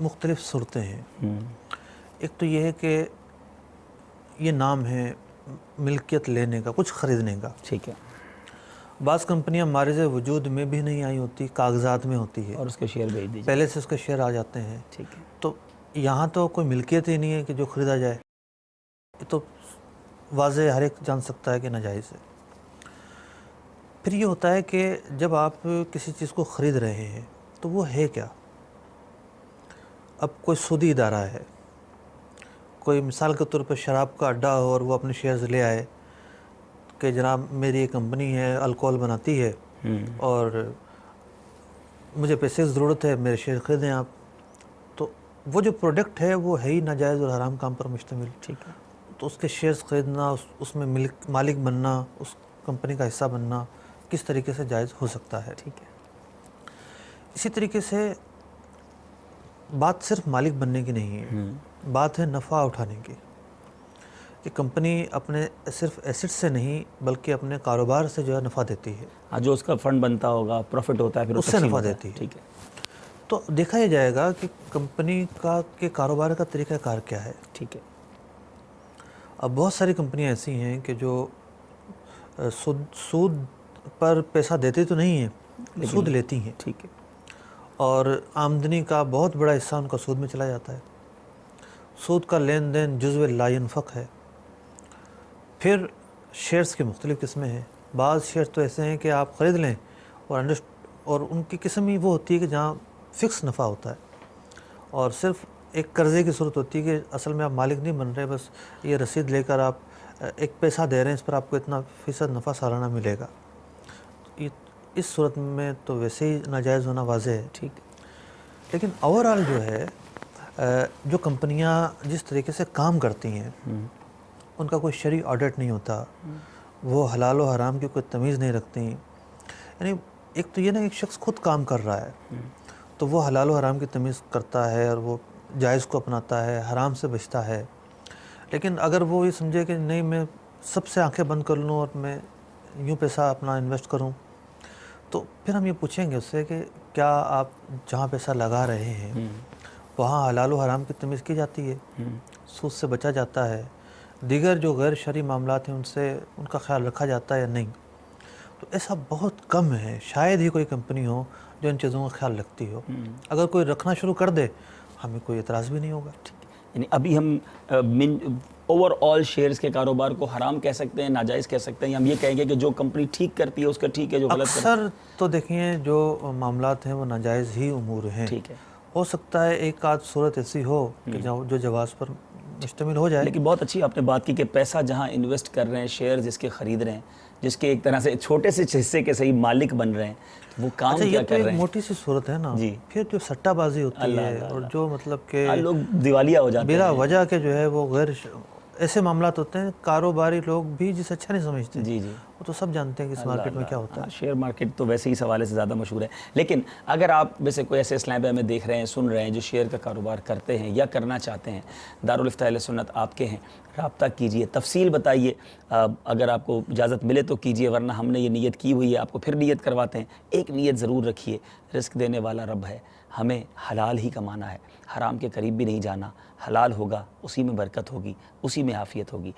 مختلف صورتیں ہیں۔ ایک تو یہ ہے کہ یہ نام ہے ملکیت لینے کا، کچھ خریدنے کا، ٹھیک ہے، بعض کمپنیاں معرض وجود میں بھی نہیں آئی ہوتی، کاغذات میں ہوتی ہے، اور اس کے شیئر بھیج دیجئے، پہلے سے اس کے شیئر آ جاتے ہیں، ٹھیک ہے، تو یہاں تو کوئی ملکیت ہی نہیں ہے کہ جو خریدا جائے، یہ تو واضح ہر ایک جان سکتا ہے کہ ناجائز ہے۔ پھر یہ ہوتا ہے کہ جب آپ کسی چیز کو خرید رہے ہیں تو وہ ہے کیا؟ اب کوئی سودی ادارہ ہے، کوئی مثال کے طور پر شراب کا اڈا ہو اور وہ اپنے شیئرز لے آئے کہ جناب میری ایک کمپنی ہے الکوہل بناتی ہے اور مجھے پیسے کی ضرورت ہے، میرے شیئر خریدیں آپ، تو وہ جو پروڈکٹ ہے وہ ہے ہی ناجائز اور حرام کام پر مشتمل، ٹھیک ہے، تو اس کے شیئرز خریدنا، اس میں مالک بننا، اس کمپنی کا حصہ بننا کس طریقے سے جائز ہو سکتا ہے؟ ٹھیک ہے، اسی طریقے سے بات صرف مالک بننے کی نہیں ہے، بات ہے نفع اٹھانے کی، کہ کمپنی اپنے صرف ایسٹ سے نہیں بلکہ اپنے کاروبار سے جو ہے نفع دیتی ہے، ہاں، جو اس کا فنڈ بنتا ہوگا، پروفٹ ہوتا ہے، پھر اس سے نفع دیتی ہے، ٹھیک ہے، تو دیکھا یہ جائے گا کہ کمپنی کا کے کاروبار کا طریقہ کار کیا ہے۔ ٹھیک ہے، اب بہت ساری کمپنیاں ایسی ہیں کہ جو سود پر پیسہ دیتی تو نہیں ہیں، سود لیتی ہیں، ٹھیک ہے، اور آمدنی کا بہت بڑا حصہ ان کا سود میں چلا جاتا ہے، سود کا لین دین جزو لا ينفق ہے۔ پھر شیئرز کی مختلف قسمیں ہیں، بعض شیئرز تو ایسے ہیں کہ آپ خرید لیں اور ان کی قسم ہی وہ ہوتی ہے کہ جہاں فکس نفع ہوتا ہے، اور صرف ایک قرضے کی صورت ہوتی ہے کہ اصل میں آپ مالک نہیں بن رہے، بس یہ رسید لے کر آپ ایک پیسہ دے رہے ہیں، اس پر آپ کو اتنا فیصد نفع سالانہ ملے گا، اس صورت میں تو ویسے ہی ناجائز ہونا واضح ہے۔ ٹھیک ہے، لیکن اوورآل جو ہے جو کمپنیاں جس طریقے سے کام کرتی ہیں ان کا کوئی شرعی آڈٹ نہیں ہوتا، وہ حلال و حرام کی کوئی تمیز نہیں رکھتی. یعنی ایک تو یہ نا ایک شخص خود کام کر رہا ہے تو وہ حلال و حرام کی تمیز کرتا ہے اور وہ جائز کو اپناتا ہے، حرام سے بچتا ہے. لیکن اگر وہ یہ سمجھے کہ نہیں میں سب سے آنکھیں بند کر لوں اور میں یوں پیسہ اپنا انویسٹ کروں، تو پھر ہم یہ پوچھیں گے اس سے کہ کیا آپ جہاں پیسہ لگا رہے ہیں وہاں حلال و حرام کی تمیز کی جاتی ہے، سود سے بچا جاتا ہے، دیگر جو غیر شرعی معاملات ہیں ان سے ان کا خیال رکھا جاتا ہے یا نہیں؟ تو ایسا بہت کم ہے، شاید ہی کوئی کمپنی ہو جو ان چیزوں کا خیال رکھتی ہو. اگر کوئی رکھنا شروع کر دے ہمیں کوئی اعتراض بھی نہیں ہوگا. یعنی ابھی ہم اوور آل شیئرز کے کاروبار کو حرام کہہ سکتے ہیں، ناجائز کہہ سکتے ہیں، یا ہم یہ کہیں گے کہ جو کمپنی ٹھیک کرتی ہے اس کا ٹھیک ہے، جو غلط کرتی ہے؟ اکثر تو دیکھیں جو معاملات ہیں وہ ناجائز ہی امور ہیں. ٹھیک ہے، ہو سکتا ہے ایک آدھ صورت ایسی ہو کہ جو جواز پر مشتمل ہو جائے. لیکن بہت اچھی آپ نے بات کی کہ پیسہ جہاں انویسٹ کر رہے ہیں، شیئر جس کے خرید رہے ہیں، جس کے ایک طرح سے چھوٹے سے حصے کے صحیح مالک بن رہے ہیں، وہ کام کیا کر رہے ہیں؟ موٹی سی صورت ہے نا. جی. پھر جو سٹہ بازی ہوتی ہے اور جو مطلب کہ لوگ دیوالیہ ہو جاتے ہیں بلا وجہ کے جو ہے وہ غیر ایسے معاملات ہوتے ہیں، کاروباری لوگ بھی جسے اچھا نہیں سمجھتے. جی وہ تو سب جانتے ہیں کہ اس مارکیٹ میں کیا ہوتا ہے. شیئر مارکیٹ تو ویسے ہی اس حوالے سے زیادہ مشہور ہے. لیکن اگر آپ میں سے کوئی ایسے اسلام میں دیکھ رہے ہیں، سن رہے ہیں، جو شیئر کا کاروبار کرتے ہیں یا کرنا چاہتے ہیں، دارالفتہ اہل سنت آپ کے ہیں، رابطہ کیجئے، تفصیل بتائیے، اگر آپ کو اجازت ملے تو کیجئے، ورنہ ہم نے یہ نیت کی ہوئی ہے، آپ کو پھر نیت کرواتے ہیں. ایک نیت ضرور رکھیے، رزق دینے والا رب ہے، ہمیں حلال ہی کمانا ہے، حرام کے قریب بھی نہیں جانا. حلال ہوگا اسی میں برکت ہوگی، اسی میں عافیت ہوگی.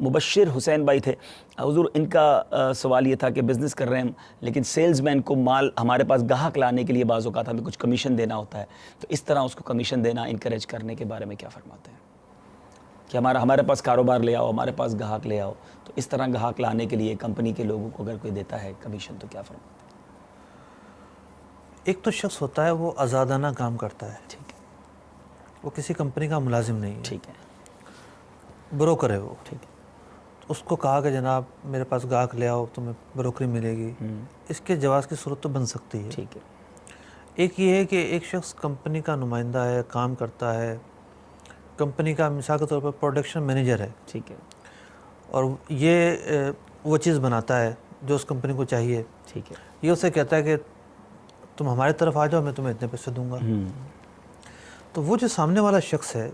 مبشر حسین بھائی تھے حضور، ان کا سوال یہ تھا کہ بزنس کر رہے ہیں لیکن سیلز مین کو مال ہمارے پاس گاہک لانے کے لیے بعض اوقات ہمیں کچھ کمیشن دینا ہوتا ہے، تو اس طرح اس کو کمیشن دینا انکریج کرنے کے بارے میں کیا فرماتے ہیں کہ ہمارے پاس کاروبار لے آؤ، ہمارے پاس گاہک لے آؤ، تو اس طرح گاہک لانے کے لیے کمپنی کے لوگوں کو اگر کوئی دیتا ہے کمیشن تو کیا فرماتے ہیں؟ ایک تو شخص ہوتا ہے وہ آزادانہ کام کرتا ہے، ٹھیک ہے، وہ کسی کمپنی کا ملازم نہیں ہے، ٹھیک ہے، بروکر ہے وہ. ٹھیک ہے، اس کو کہا کہ جناب میرے پاس گاہک لے آؤ تمہیں بروکری ملے گی، اس کے جواز کی صورت تو بن سکتی ہے. ٹھیک ہے. ایک یہ ہے کہ ایک شخص کمپنی کا نمائندہ ہے، کام کرتا ہے، کمپنی کا مثال کے طور پر پروڈکشن مینیجر ہے، ٹھیک ہے، اور یہ وہ چیز بناتا ہے جو اس کمپنی کو چاہیے. ٹھیک ہے، یہ اسے کہتا ہے کہ تم ہماری طرف آ جاؤ، میں تمہیں اتنے پیسے دوں گا. تو وہ جو سامنے والا شخص ہے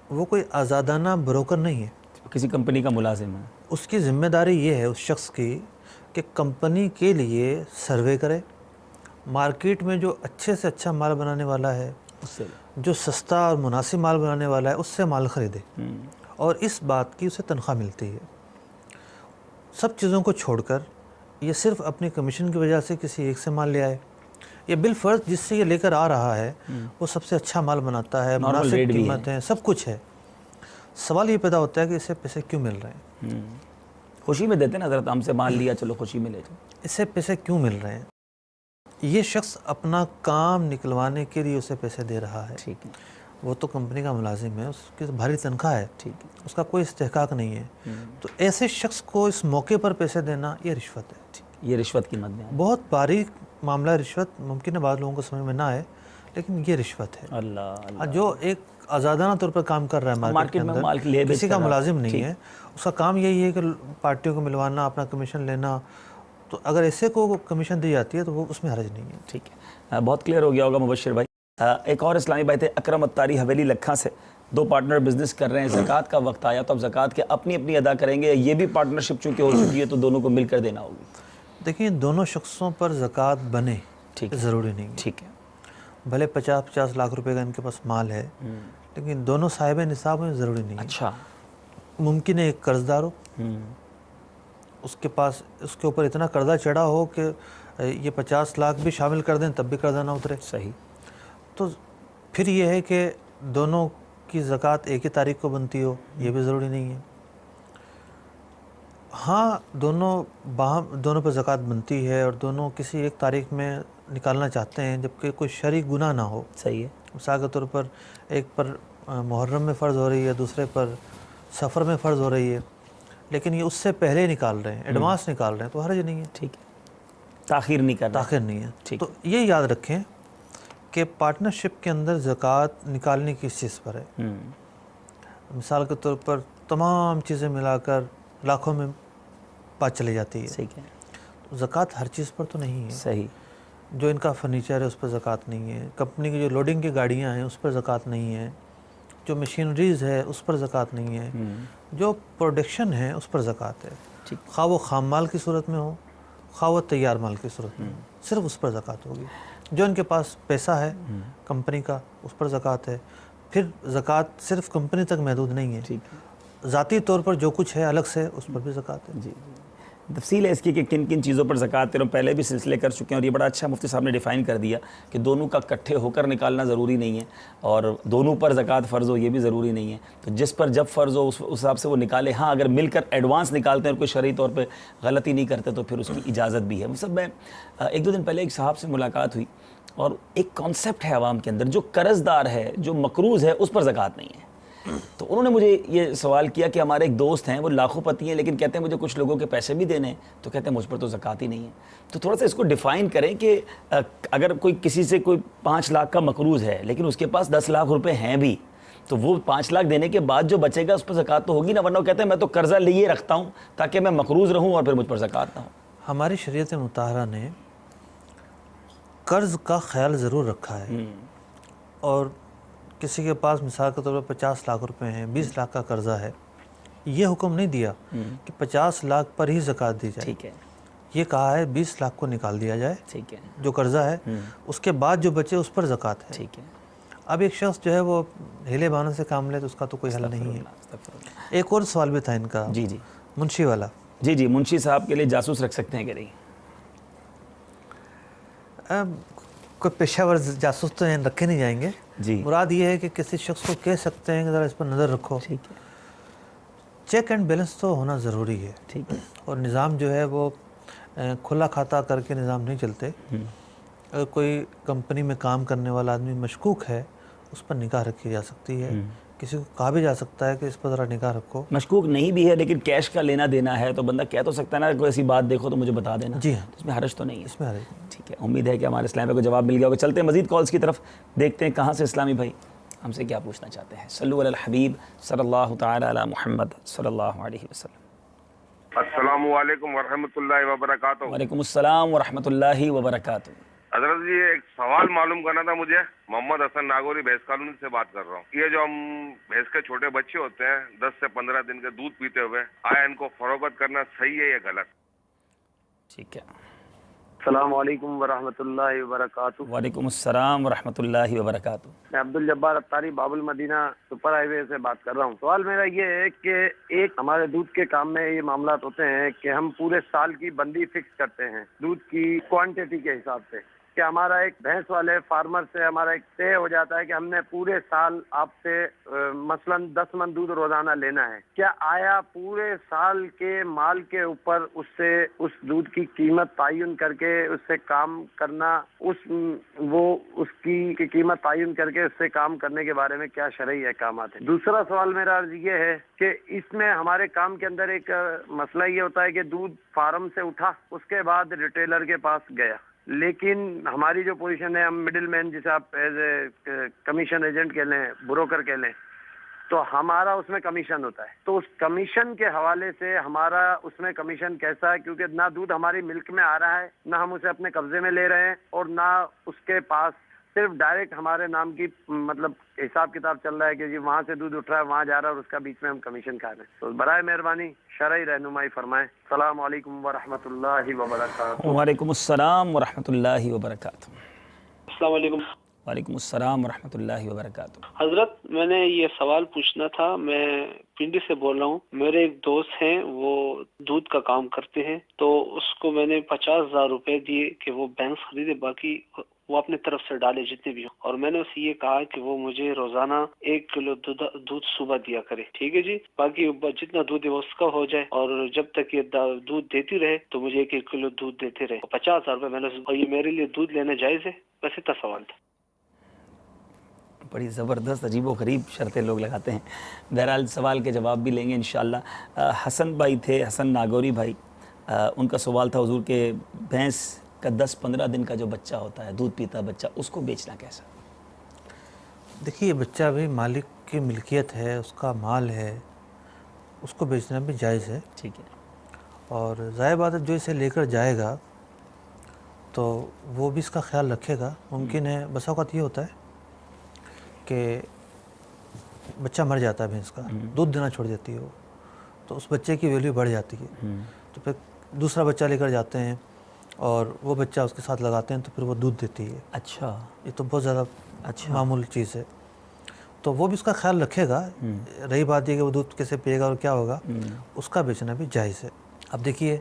وہ کوئی آزادانہ بروکر نہیں ہے، کسی کمپنی کا ملازم ہے. اس کی ذمہ داری یہ ہے اس شخص کی کہ کمپنی کے لیے سروے کرے، مارکیٹ میں جو اچھے سے اچھا مال بنانے والا ہے، اس سے جو سستا اور مناسب مال بنانے والا ہے، اس سے مال خریدے، اور اس بات کی اسے تنخواہ ملتی ہے. سب چیزوں کو چھوڑ کر یہ صرف اپنی کمیشن کی وجہ سے کسی ایک سے مال لے آئے، یہ بالفرض جس سے یہ لے کر آ رہا ہے وہ سب سے اچھا مال بناتا ہے، مناسب قیمتیں، سب کچھ ہے. سوال یہ پیدا ہوتا ہے کہ اسے پیسے کیوں مل رہے ہیں؟ خوشی میں دیتے ہیں نا حضرت، ہم سے مال لیا چلو خوشی میں لے جاؤ. اسے پیسے کیوں مل رہے ہیں؟ یہ شخص اپنا کام نکلوانے کے لیے اسے پیسے دے رہا ہے. ٹھیک ہے، وہ تو کمپنی کا ملازم ہے، اس کی بھاری تنخواہ ہے، ٹھیک ہے، اس کا کوئی استحقاق نہیں ہے. تو ایسے شخص کو اس موقع پر پیسے دینا یہ رشوت ہے. یہ رشوت کی مد میں ہے. بہت باریک معاملہ رشوت، ممکن ہے بعض لوگوں کو سمجھ میں نہ آئے لیکن یہ رشوت ہے. اللہ جو ایک آزادانہ طور پر کام کر رہا ہے مارکیٹ میں، کے مال لے اندر، بیچ کسی کر کا رہا ہے. ملازم نہیں ہے، اس کا کام یہی ہے کہ پارٹیوں کو ملوانا، اپنا کمیشن لینا. تو اگر ایسے کو کمیشن دی جاتی ہے تو وہ اس میں حرج نہیں ہے. ٹھیک ہے، بہت کلیئر ہو گیا ہوگا مبشر بھائی. ایک اور اسلامی بھائی تھے اکرم اتاری حویلی لکھاں سے، 2 پارٹنر بزنس کر رہے ہیں، زکوٰۃ کا وقت آیا تو اب زکوٰۃ کے اپنی ادا کریں گے، یہ بھی پارٹنرشپ چونکہ ہو چکی ہے تو دونوں کو مل کر دینا ہوگی؟ دیکھیں دونوں شخصوں پر زکوٰۃ بنے ضروری نہیں ہے. ٹھیک ہے، بھلے 50 لاکھ روپے کا ان کے پاس مال ہے لیکن دونوں صاحب نصاب میں ضروری نہیں ہے. اچھا، ممکن ہے ایک قرض دار ہو، اس کے پاس اس کے اوپر اتنا قرضہ چڑھا ہو کہ یہ 50 لاکھ بھی شامل کر دیں تب بھی قرضہ نہ اترے. صحیح. تو پھر یہ ہے کہ دونوں کی زکوٰۃ ایک ہی تاریخ کو بنتی ہو، یہ بھی ضروری نہیں ہے. ہاں دونوں پہ زکوٰۃ بنتی ہے اور دونوں کسی ایک تاریخ میں نکالنا چاہتے ہیں جبکہ کوئی شرعی گناہ نہ ہو. صحیح ہے. مثال کے طور پر ایک پر محرم میں فرض ہو رہی ہے، دوسرے پر سفر میں فرض ہو رہی ہے، لیکن یہ اس سے پہلے نکال رہے ہیں، ایڈوانس نکال رہے ہیں، تو حرج نہیں ہے. ٹھیک ہے، تاخیر نہیں کرنا. تاخیر نہیں ہے. تو یہ یاد رکھیں کہ پارٹنرشپ کے اندر زکوٰۃ نکالنے کس چیز پر ہے. مثال کے طور پر تمام چیزیں ملا کر لاکھوں میں بات چلی جاتی ہے. صحیح ہے. زکوٰۃ ہر چیز پر تو نہیں ہے. صحیح. جو ان کا فرنیچر ہے اس پر زکوٰۃ نہیں ہے. کمپنی کی جو لوڈنگ کی گاڑیاں ہیں اس پر زکوٰۃ نہیں ہے. جو مشینریز ہے اس پر زکوٰۃ نہیں ہے. جو پروڈکشن ہے اس پر زکوٰۃ ہے. خواہ وہ خام مال کی صورت میں ہو خواہ وہ تیار مال کی صورت میں ہو, صرف اس پر زکوٰۃ ہوگی. جو ان کے پاس پیسہ ہے کمپنی کا اس پر زکوٰۃ ہے. پھر زکوٰۃ صرف کمپنی تک محدود نہیں ہے, ذاتی طور پر جو کچھ ہے الگ سے اس پر بھی زکوٰۃ ہے. جی تفصیل ہے اس کی کہ کن کن چیزوں پر زکوٰۃ ہے. پہلے بھی سلسلے کر چکے ہیں اور یہ بڑا اچھا مفتی صاحب نے ڈیفائن کر دیا کہ دونوں کا اکٹھے ہو کر نکالنا ضروری نہیں ہے اور دونوں پر زکوٰۃ فرض ہو یہ بھی ضروری نہیں ہے. تو جس پر جب فرض ہو اس حساب سے وہ نکالے. ہاں اگر مل کر ایڈوانس نکالتے ہیں اور کوئی شرعی طور پہ غلطی نہیں کرتے تو پھر اس کی اجازت بھی ہے. سب میں ایک دو دن پہلے ایک صاحب سے ملاقات ہوئی اور ایک کانسیپٹ ہے عوام کے اندر, جو قرض دار ہے جو مقروض ہے اس پر زکوٰۃ نہیں ہے. تو انہوں نے مجھے یہ سوال کیا کہ ہمارے ایک دوست ہیں وہ لاکھوں پتی ہیں لیکن کہتے ہیں مجھے کچھ لوگوں کے پیسے بھی دینے ہیں, تو کہتے ہیں مجھ پر تو زکوٰۃ ہی نہیں ہے. تو تھوڑا سا اس کو ڈیفائن کریں کہ اگر کوئی کسی سے کوئی 5 لاکھ کا مقروض ہے لیکن اس کے پاس 10 لاکھ روپے ہیں بھی, تو وہ 5 لاکھ دینے کے بعد جو بچے گا اس پر زکوٰۃ تو ہوگی نا, ورنہ وہ کہتے ہیں میں تو قرضہ لیے رکھتا ہوں تاکہ میں مقروض رہوں اور پھر مجھ پر زکوٰۃ نہ ہو. ہماری شریعت مطہرہ نے قرض کا خیال ضرور رکھا ہے, اور کسی کے پاس مثال کے طور پر 50 لاکھ روپے ہیں, 20 لاکھ کا قرضہ ہے, یہ حکم نہیں دیا کہ 50 لاکھ پر ہی زکوٰۃ دی جائے. ٹھیک ہے. یہ کہا ہے 20 لاکھ کو نکال دیا جائے. ٹھیک ہے. جو قرضہ ہے اس کے بعد جو بچے اس پر زکوٰۃ ہے. ٹھیک ہے. اب ایک شخص جو ہے وہ ہیلے بہانے سے کام لے تو اس کا تو کوئی حل نہیں ہے. ایک اور سوال بھی تھا ان کا. جی منشی والا. جی منشی صاحب کے لیے جاسوس رکھ سکتے ہیں کہ نہیں؟ کوئی پیشہ ور جاسوس تو رکھے نہیں جائیں گے. جی. مراد یہ ہے کہ کسی شخص کو کہہ سکتے ہیں کہ ذرا اس پر نظر رکھو. ٹھیک ہے. چیک اینڈ بیلنس تو ہونا ضروری ہے. ٹھیک ہے. اور نظام جو ہے وہ کھلا کھاتا کر کے نظام نہیں چلتے. اگر کوئی کمپنی میں کام کرنے والا آدمی مشکوک ہے اس پر نگاہ رکھی جا سکتی ہے. کسی کو کہا بھی جا سکتا ہے کہ اس پر ذرا نگاہ رکھو. مشکوک نہیں بھی ہے لیکن کیش کا لینا دینا ہے تو بندہ کہہ تو سکتا ہے نا, کوئی ایسی بات دیکھو تو مجھے بتا دینا. جی ہاں, اس میں حرج تو نہیں ہے. اس میں حرج. ٹھیک ہے. امید ہے کہ ہمارے اسلام کو جواب مل گیا ہوگا. چلتے ہیں مزید کالز کی طرف, دیکھتے ہیں کہاں سے اسلامی بھائی ہم سے کیا پوچھنا چاہتے ہیں. صلو علی الحبیب صلی اللہ تعالی علی محمد صلی اللہ علیہ وسلم. السلام علیکم ورحمۃ اللہ وبرکاتہ. وعلیکم السلام ورحمۃ اللہ وبرکاتہ. حضرت جی ایک سوال معلوم کرنا تھا مجھے. محمد حسن ناگوری بھینس کالونی سے بات کر رہا ہوں. یہ جو ہم بھینس کے چھوٹے بچے ہوتے ہیں 10 سے 15 دن کے دودھ پیتے ہوئے, آیا ان کو فروخت کرنا صحیح ہے یا غلط؟ ٹھیک ہے. السلام علیکم ورحمۃ اللہ وبرکاتہ. وعلیکم السلام ورحمۃ اللہ وبرکاتہ. میں عبدالجبار اتاری باب المدینہ سپر ہائی وے سے بات کر رہا ہوں. سوال میرا یہ ہے کہ ایک ہمارے دودھ کے کام میں یہ معاملات ہوتے ہیں کہ ہم پورے سال کی بندی فکس کرتے ہیں دودھ کی کوانٹٹی کے حساب سے, کہ ہمارا ایک بھینس والے فارمر سے ہمارا ایک طے ہو جاتا ہے کہ ہم نے پورے سال آپ سے مثلاً 10 من دودھ روزانہ لینا ہے. کیا آیا پورے سال کے مال کے اوپر اس سے اس دودھ کی قیمت تعین کر کے اس سے کام کرنا, اس کی قیمت تعین کر کے اس سے کام کرنے کے بارے میں کیا شرعی احکامات ہیں؟ دوسرا سوال میرا عرض یہ ہے کہ اس میں ہمارے کام کے اندر ایک مسئلہ یہ ہوتا ہے کہ دودھ فارم سے اٹھا اس کے بعد ریٹیلر کے پاس گیا, لیکن ہماری جو پوزیشن ہے, ہم مڈل مین جسے آپ ایز اے کمیشن ایجنٹ کہہ لیں, بروکر کہہ لیں, تو ہمارا اس میں کمیشن ہوتا ہے. تو اس کمیشن کے حوالے سے ہمارا اس میں کمیشن کیسا ہے؟ کیونکہ نہ دودھ ہماری ملک میں آ رہا ہے, نہ ہم اسے اپنے قبضے میں لے رہے ہیں, اور نہ اس کے پاس صرف ڈائریکٹ ہمارے نام کی مطلب حساب کتاب چل رہا ہے کہ جی وہاں سے دودھ اٹھ رہا ہے وہاں جا رہا ہے اور اس کا بیچ میں ہم کمیشن کھا رہے ہیں. تو برائے مہربانی شرعی رہنمائی فرمائیں. السلام علیکم ورحمۃ اللہ وبرکاتہ. وعلیکم السلام ورحمۃ اللہ وبرکاتہ. السلام علیکم. وعلیکم السلام ورحمۃ اللہ وبرکاتہ. حضرت میں نے یہ سوال پوچھنا تھا, میں پنڈی سے بول رہا ہوں. میرے ایک دوست ہیں وہ دودھ کا کام کرتے ہیں, تو اس کو میں نے 50,000 روپے دیے کہ وہ بینس خریدے, باقی وہ اپنے طرف سے ڈالے جتنے بھی ہوں, اور میں نے اسے یہ کہا کہ وہ مجھے روزانہ 1 کلو دودھ صبح دیا کرے. ٹھیک ہے جی, باقی جتنا دودھ ہے وہ اس کا ہو جائے, اور جب تک یہ دودھ دیتی رہے تو مجھے 1 کلو دودھ دیتے رہے. 50,000 روپے میں نے, اور یہ میرے لیے دودھ لینا جائز ہے؟ بس اتنا سوال تھا. بڑی زبردست عجیب و غریب شرطیں لوگ لگاتے ہیں. بہرحال سوال کے جواب بھی لیں گے انشاءاللہ. حسن بھائی تھے, حسن ناگوری بھائی, ان کا سوال تھا حضور کے بھینس کا 10-15 دن کا جو بچہ ہوتا ہے، دودھ پیتا بچہ، اس کو بیچنا کیسا؟ دیکھیے بچہ بھی مالک کی ملکیت ہے، اس کا مال ہے، اس کو بیچنا بھی جائز ہے. ٹھیک ہے. اور ظاہر بات ہے جو اسے لے کر جائے گا تو وہ بھی اس کا خیال رکھے گا. ممکن ہے بسا اوقات یہ ہوتا ہے کہ بچہ مر جاتا ہے بھینس کا، دودھ دینا چھوڑ دیتی ہے وہ، تو اس بچے کی ویلیو بڑھ جاتی ہے. تو پھر دوسرا بچہ لے کر جاتے ہیں اور وہ بچہ اس کے ساتھ لگاتے ہیں تو پھر وہ دودھ دیتی ہے. اچھا. یہ تو بہت زیادہ معمولی چیز ہے. تو وہ بھی اس کا خیال رکھے گا. رہی بات یہ کہ وہ دودھ کیسے پیے گا اور کیا ہوگا، اس کا بیچنا بھی جائز ہے. اب دیکھیے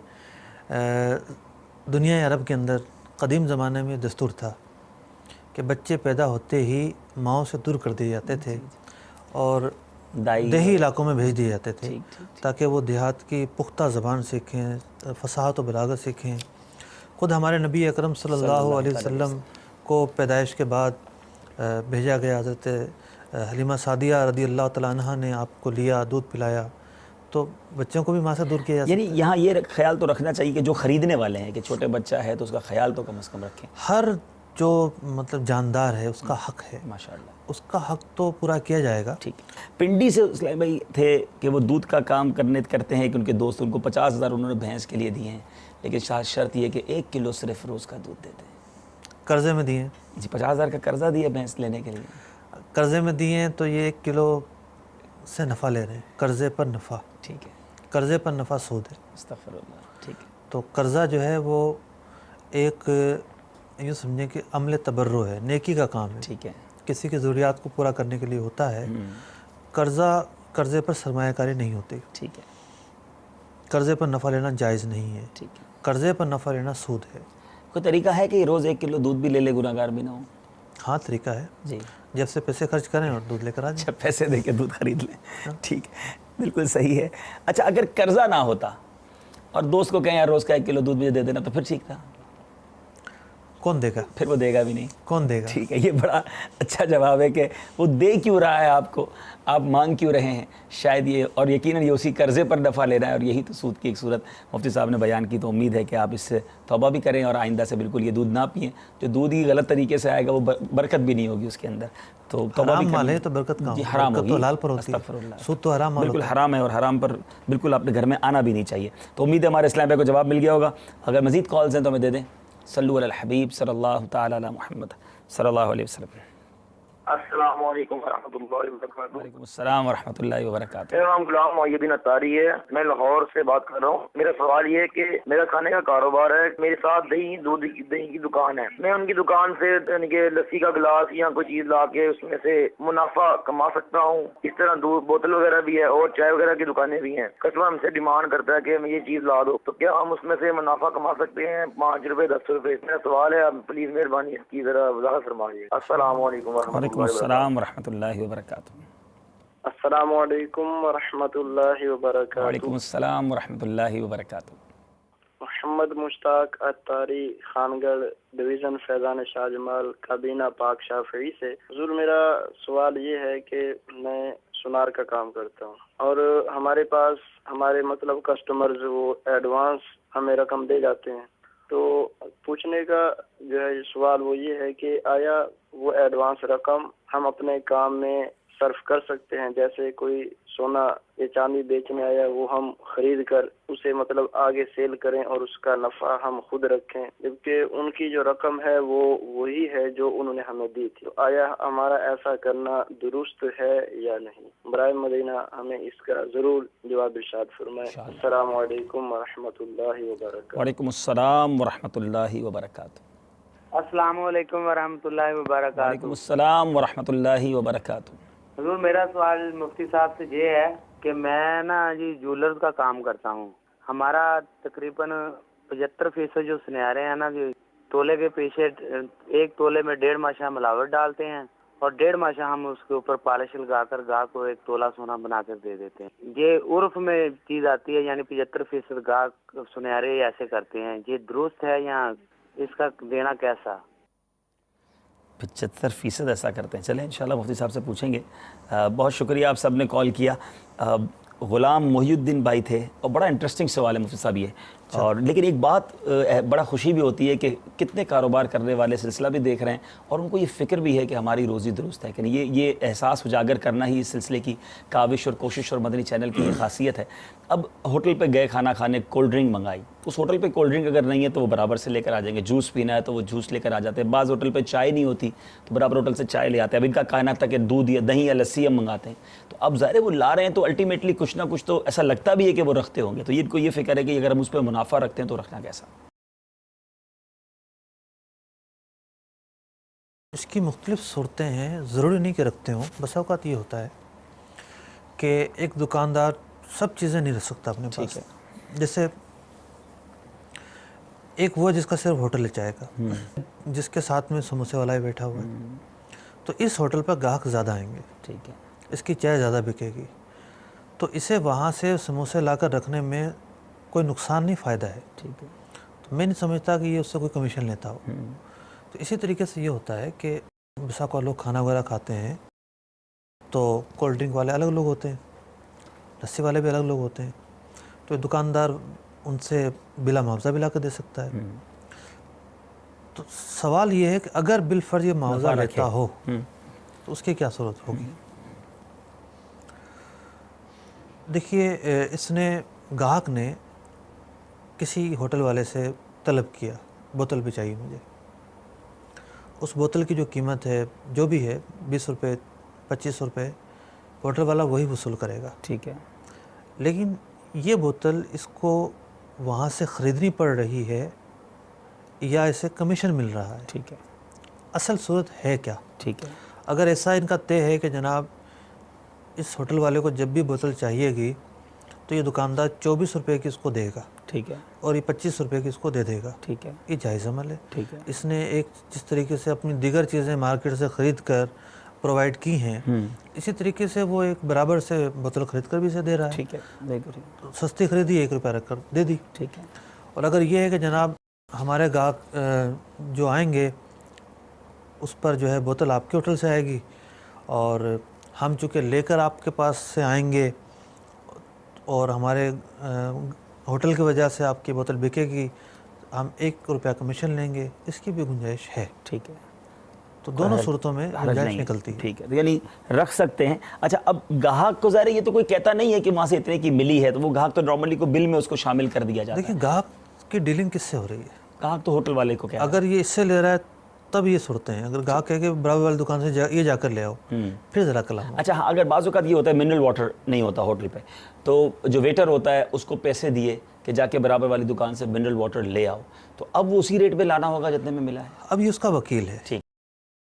دنیا عرب کے اندر قدیم زمانے میں دستور تھا کہ بچے پیدا ہوتے ہی ماؤں سے دور کر دیے جاتے تھے اور دیہی علاقوں میں بھیج دیے جاتے تھے تاکہ وہ دیہات کی پختہ زبان سیکھیں، فصاحت و بلاغت سیکھیں. خود ہمارے نبی اکرم صلی اللہ علیہ وسلم کو پیدائش کے بعد بھیجا گیا. حضرت حلیمہ سعدیہ رضی اللہ تعالیٰ عنہ نے آپ کو لیا، دودھ پلایا. تو بچوں کو بھی ماں سے دور کیا جاتا ہے. یعنی یہاں یہ خیال تو رکھنا چاہیے کہ جو خریدنے والے ہیں کہ چھوٹے بچہ ہے تو اس کا خیال تو کم از کم رکھیں. ہر جو مطلب جاندار ہے اس کا حق ہے، ماشاءاللہ اس کا حق تو پورا کیا جائے گا. ٹھیک ہے. پنڈی سے اسلام بھائی تھے کہ وہ دودھ کا کام کرتے ہیں کہ ان کے دوست ان کو 50,000 انہوں نے بھینس کے لیے دیے ہیں، لیکن شرط یہ کہ 1 کلو صرف روز کا دودھ دیتے ہیں. قرضے میں دیے جی 50,000 کا قرضہ دیا بھینس لینے کے لیے. قرضے میں دیے ہیں تو یہ 1 کلو سے نفع لے رہے ہیں. قرضے پر نفع. ٹھیک ہے. قرضے پر نفع سود ہے. استغفر اللہ. ٹھیک ہے. تو قرضہ جو ہے وہ ایک یوں سمجھیں کہ عمل تبرع ہے، نیکی کا کام ہے. ٹھیک ہے. کسی کی ضروریات کو پورا کرنے کے لیے ہوتا ہے. قرضے پر سرمایہ کاری نہیں ہوتی. ٹھیک ہے. قرضے پر نفع لینا جائز نہیں ہے. ٹھیک ہے. قرضے پر نفع لینا سود ہے. کوئی طریقہ ہے کہ روز 1 کلو دودھ بھی لے لے، گناہگار بھی نہ ہو؟ ہاں طریقہ ہے. جی. جب سے پیسے خرچ کریں اور دودھ لے کر آ جائیں. اچھا پیسے دے کے دودھ خرید لیں. ٹھیک ہے، بالکل صحیح ہے. اچھا اگر قرضہ نہ ہوتا اور دوست کو کہیں یار روز کا 1 کلو دودھ مجھے دے دینا تو پھر ٹھیک تھا؟ کون دے گا؟ پھر وہ دے گا بھی نہیں. کون دے گا؟ ٹھیک ہے. یہ بڑا اچھا جواب ہے کہ وہ دے کیوں رہا ہے آپ کو، آپ مانگ کیوں رہے ہیں. شاید یہ، اور یقیناً یہ اسی قرضے پر نفع لے رہا ہے، اور یہی تو سود کی ایک صورت مفتی صاحب نے بیان کی. تو امید ہے کہ آپ اس سے توبہ بھی کریں اور آئندہ سے بالکل یہ دودھ نہ پئیں. جو دودھ ہی غلط طریقے سے آئے گا وہ برکت بھی نہیں ہوگی اس کے اندر. تو حرام مال ہے تو برکت کہاں؟ جی حرام ہوگی. تو حلال پر ہوتی ہے. سود تو حرام مال بالکل حرام ہے، اور حرام پر بالکل اپنے گھر میں آنا بھی نہیں چاہیے. تو امید ہے ہمارے اسلام بھائی کو جواب مل گیا ہوگا. اگر مزید کالز ہیں تو ہمیں دے دیں. صلو علی الحبیب صلی اللہ تعالی علی محمد صلی اللہ علیہ وسلم. السلام علیکم ورحمۃ اللہ وبرکاتہ. وعلیکم السلام ورحمۃ اللہ وبرکاتہ. میرا نام غلام محی الدین اتاری ہے، میں لاہور سے بات کر رہا ہوں. میرا سوال یہ ہے کہ میرا کھانے کا کاروبار ہے، میرے ساتھ دہی کی دکان ہے. میں ان کی دکان سے یعنی کہ لسی کا گلاس یا کوئی چیز لا کے اس میں سے منافع کما سکتا ہوں. اس طرح دودھ بوتل وغیرہ بھی ہے اور چائے وغیرہ کی دکانیں بھی ہیں. کسٹمر ہم سے ڈیمانڈ کرتا ہے کہ ہمیں یہ چیز لا دو، تو کیا ہم اس میں سے منافع کما سکتے ہیں 5 روپے 10 روپے؟ میرا سوال ہے، آپ پلیز مہربانی اس کی ذرا وضاحت فرمائیے. السلام علیکم ورحمۃ اللہ. وعلیکم السلام ورحمۃ اللہ وبرکاتہ. السلام علیکم ورحمۃ اللہ وبرکاتہ. وعلیکم السلام ورحمۃ اللہ وبرکاتہ. محمد مشتاق اتاری، خانگڑھ ڈویژن فیضان شاہ جمال، کابینہ پاک شافعی سے. حضور میرا سوال یہ ہے کہ میں سونار کا کام کرتا ہوں اور ہمارے پاس ہمارے مطلب کسٹمرز وہ ایڈوانس ہمیں رقم دے جاتے ہیں. تو پوچھنے کا جو ہے سوال وہ یہ ہے کہ آیا وہ ایڈوانس رقم ہم اپنے کام میں صرف کر سکتے ہیں؟ جیسے کوئی سونا یا چاندی بیچنے آیا وہ ہم خرید کر اسے مطلب آگے سیل کریں اور اس کا نفع ہم خود رکھیں، جبکہ ان کی جو رقم ہے وہ وہی ہے جو انہوں نے ہمیں دی تھی. تو آیا ہمارا ایسا کرنا درست ہے یا نہیں؟ برائے مدینہ ہمیں اس کا ضرور جواب ارشاد فرمائیں. السلام علیکم ورحمۃ اللہ وبرکاتہ. وعلیکم السلام ورحمۃ اللہ وبرکاتہ. السلام علیکم ورحمۃ اللہ وبرکاتہ. وعلیکم السلام ورحمۃ اللہ وبرکاتہ. حضور میرا سوال مفتی صاحب سے یہ ہے کہ میں نا جی جولرز کا کام کرتا ہوں. ہمارا تقریباً 75% جو سنیارے ہیں نا جی تولے کے پیچھے 1 تولے میں 1.5 ماشا ملاوٹ ڈالتے ہیں اور 1.5 ماشا ہم اس کے اوپر پالش لگا کر گاہک کو 1 تولہ سونا بنا کر دے دیتے ہیں. یہ عرف میں چیز آتی ہے، یعنی 75% گاہک سنیارے ایسے کرتے ہیں. یہ درست ہے یا اس کا دینا کیسا؟ 75% ایسا کرتے ہیں. چلیں انشاءاللہ مفتی صاحب سے پوچھیں گے. بہت شکریہ آپ سب نے کال کیا. غلام محی الدین بھائی تھے اور بڑا انٹرسٹنگ سوال ہے مفتی صاحب. یہ اور لیکن ایک بات بڑا خوشی بھی ہوتی ہے کہ کتنے کاروبار کرنے والے سلسلہ بھی دیکھ رہے ہیں اور ان کو یہ فکر بھی ہے کہ ہماری روزی درست ہے کہ نہیں. یہ احساس اجاگر کرنا ہی اس سلسلے کی کاوش اور کوشش اور مدنی چینل کی خاصیت ہے. اب ہوٹل پہ گئے کھانا کھانے, کولڈ ڈرنک منگائی, اس ہوٹل پہ کولڈ ڈرنک اگر نہیں ہے تو وہ برابر سے لے کر آ جائیں گے. جوس پینا ہے تو وہ جوس لے کر آ جاتے ہیں. بعض ہوٹل پہ چائے نہیں ہوتی تو برابر ہوٹل سے چائے لے آتے ہیں. اب ان کا کہنا تھا کہ دودھ یا دہی یا لسی ہم منگاتے ہیں. تو اب ظاہر ہے وہ لا رہے ہیں تو الٹیمیٹلی کچھ نہ کچھ تو ایسا لگتا بھی ہے کہ وہ رکھتے ہوں گے. تو ان کو یہ فکر ہے کہ اگر ہم اس پہ منافع رکھتے ہیں تو رکھنا کیسا. اس کی مختلف صورتیں ہیں, ضروری نہیں کہ رکھتے ہوں. بس اوقات یہ ہوتا ہے کہ ایک دکاندار سب چیزیں نہیں رکھ سکتا اپنے پاس. جیسے ایک وہ جس کا صرف ہوٹل ہے چائے کا, جس کے ساتھ میں سموسے والا ہی بیٹھا ہوا ہے, تو اس ہوٹل پر گاہک زیادہ آئیں گے, ٹھیک ہے, اس کی چائے زیادہ بکے گی, تو اسے وہاں سے سموسے لا کر رکھنے میں کوئی نقصان نہیں, فائدہ ہے. ٹھیک ہے, تو میں نہیں سمجھتا کہ یہ اس سے کوئی کمیشن لیتا ہو. تو اسی طریقے سے یہ ہوتا ہے کہ بسا کو لوگ کھانا وغیرہ کھاتے ہیں تو کولڈ ڈرنک والے الگ لوگ ہوتے ہیں, لسی والے بھی الگ لوگ ہوتے ہیں. تو دکاندار ان سے بلا معاوضہ بھی لا کر دے سکتا ہے. تو سوال یہ ہے کہ اگر بالفرض یہ معاوضہ لیتا ہو تو اس کی کیا صورت ہوگی. دیکھیے, اس نے گاہک نے کسی ہوٹل والے سے طلب کیا بوتل بھی چاہیے مجھے. اس بوتل کی جو قیمت ہے جو بھی ہے 20 روپے 25 روپے, ہوٹل والا وہی وصول کرے گا. ٹھیک ہے, لیکن یہ بوتل اس کو وہاں سے خریدنی پڑ رہی ہے یا اسے کمیشن مل رہا ہے. ٹھیک ہے, اصل صورت ہے کیا. ٹھیک ہے, اگر ایسا ان کا طے ہے کہ جناب اس ہوٹل والے کو جب بھی بوتل چاہیے گی تو یہ دکاندار 24 روپے کی اس کو دے گا, ٹھیک ہے, اور یہ 25 روپے کی اس کو دے دے گا, ٹھیک ہے, یہ جائز عمل ہے. ٹھیک ہے, اس نے ایک جس طریقے سے اپنی دیگر چیزیں مارکیٹ سے خرید کر پرووائڈ کی ہیں, اسی طریقے سے وہ ایک برابر سے بوتل خرید کر بھی اسے دے رہا ہے. ٹھیک ہے, تو سستی خریدی 1 روپیہ رکھ کر دے دی. ٹھیک ہے. اور اگر یہ ہے کہ جناب ہمارے گاہک جو آئیں گے اس پر جو ہے بوتل آپ کے ہوٹل سے آئے گی اور ہم چونکہ لے کر آپ کے پاس سے آئیں گے اور ہمارے ہوٹل کی وجہ سے آپ کی بوتل بکے گی, ہم 1 روپیہ کمیشن لیں گے, اس کی بھی گنجائش ہے. ٹھیک ہے, تو دونوں صورتوں میں گنجائش نکلتی ہے. ٹھیک ہے, یعنی رکھ سکتے ہیں. اچھا, اب گاہک کو ظاہر یہ تو کوئی کہتا نہیں ہے کہ وہاں سے اتنے کی ملی ہے, تو وہ گاہک تو نارملی کو بل میں اس کو شامل کر دیا جاتا ہے. دیکھیں, گاہک کی ڈیلنگ کس سے ہو رہی ہے. گاہک تو ہوٹل والے کو کہہ رہا ہے. اگر یہ اس سے لے رہا ہے تب یہ صورتیں ہیں. اگر گاہک کہے کہ برابر والی دکان سے یہ جا کر لے آؤ, پھر ذرا کلام. اچھا, ہاں, اگر بعض اوقات یہ ہوتا ہے منرل واٹر نہیں ہوتا ہوٹل پہ, تو جو ویٹر ہوتا ہے اس کو پیسے دیے کہ جا کے برابر والی دکان سے منرل واٹر لے آؤ, تو اب وہ اسی ریٹ پہ لانا ہوگا جتنے میں ملا ہے. اب یہ اس کا وکیل ہے. ٹھیک,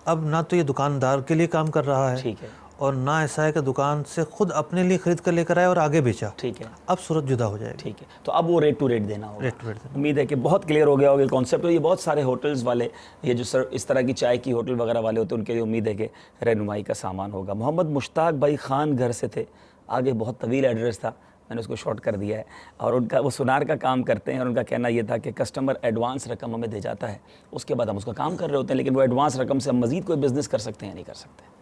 اب نہ تو یہ دکاندار کے لیے کام کر رہا ہے, ٹھیک ہے, اور نہ ایسا ہے کہ دکان سے خود اپنے لیے خرید کر لے کر آئے اور آگے بیچا. ٹھیک ہے, اب صورت جدا ہو جائے گی. ٹھیک ہے, تو اب وہ ریٹ ٹو ریٹ دینا ہوگا. ریٹ ٹو ریٹ دینا. امید ہے کہ بہت کلیئر ہو گیا ہوگا کانسیپٹ. اور یہ بہت سارے ہوٹلز والے, یہ جو اس طرح کی چائے کی ہوٹل وغیرہ والے ہوتے ہیں, ان کے لیے امید ہے کہ رہنمائی کا سامان ہوگا. محمد مشتاق بھائی خان گھر سے تھے, آگے بہت طویل ایڈریس تھا, میں نے اس کو شارٹ کر دیا ہے. اور ان کا وہ سونار کا کام کرتے ہیں, اور ان کا کہنا یہ تھا کہ کسٹمر ایڈوانس رقم ہمیں دے جاتا ہے, اس کے بعد ہم اس کا کام کر رہے ہوتے ہیں, لیکن وہ ایڈوانس رقم سے ہم مزید کوئی بزنس کر سکتے ہیں یا نہیں کر سکتے.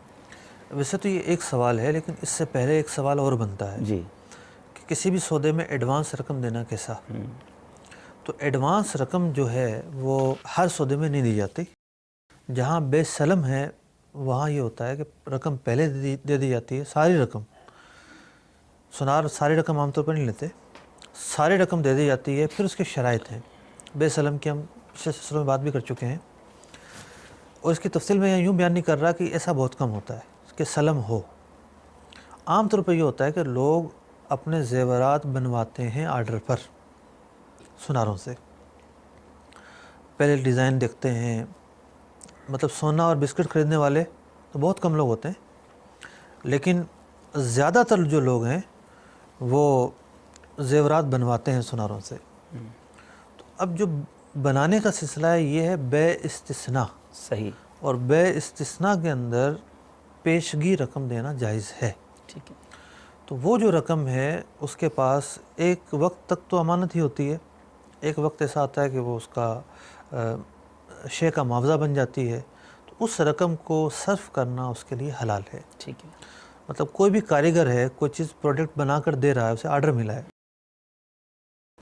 ویسے تو یہ ایک سوال ہے, لیکن اس سے پہلے ایک سوال اور بنتا ہے جی, کہ کسی بھی سودے میں ایڈوانس رقم دینا کیسا. تو ایڈوانس رقم جو ہے وہ ہر سودے میں نہیں دی جاتی. جہاں بے سلم ہے وہاں یہ ہوتا ہے کہ رقم پہلے دے دی جاتی ہے, ساری رقم. سونار ساری رقم عام طور پر نہیں لیتے, ساری رقم دے دی جاتی ہے. پھر اس کے شرائط ہیں بے سلم کی, ہم پچھلے سلسلوں میں بات بھی کر چکے ہیں, اور اس کی تفصیل میں یوں بیان نہیں کر رہا کہ ایسا بہت کم ہوتا ہے کہ سلم ہو. عام طور پر یہ ہوتا ہے کہ لوگ اپنے زیورات بنواتے ہیں آرڈر پر سوناروں سے. پہلے ڈیزائن دیکھتے ہیں, مطلب سونا اور بسکٹ خریدنے والے تو بہت کم لوگ ہوتے ہیں, لیکن زیادہ تر جو لوگ ہیں وہ زیورات بنواتے ہیں سوناروں سے. تو اب جو بنانے کا سلسلہ ہے یہ ہے بے استثناء. صحیح. اور بے استثناء کے اندر پیشگی رقم دینا جائز ہے. ٹھیک ہے. تو وہ جو رقم ہے اس کے پاس ایک وقت تک تو امانت ہی ہوتی ہے, ایک وقت ایسا آتا ہے کہ وہ اس کا شے کا معاوضہ بن جاتی ہے, تو اس رقم کو صرف کرنا اس کے لیے حلال ہے. ٹھیک ہے. مطلب کوئی بھی کاریگر ہے, کوئی چیز پروڈکٹ بنا کر دے رہا ہے, اسے آرڈر ملا ہے,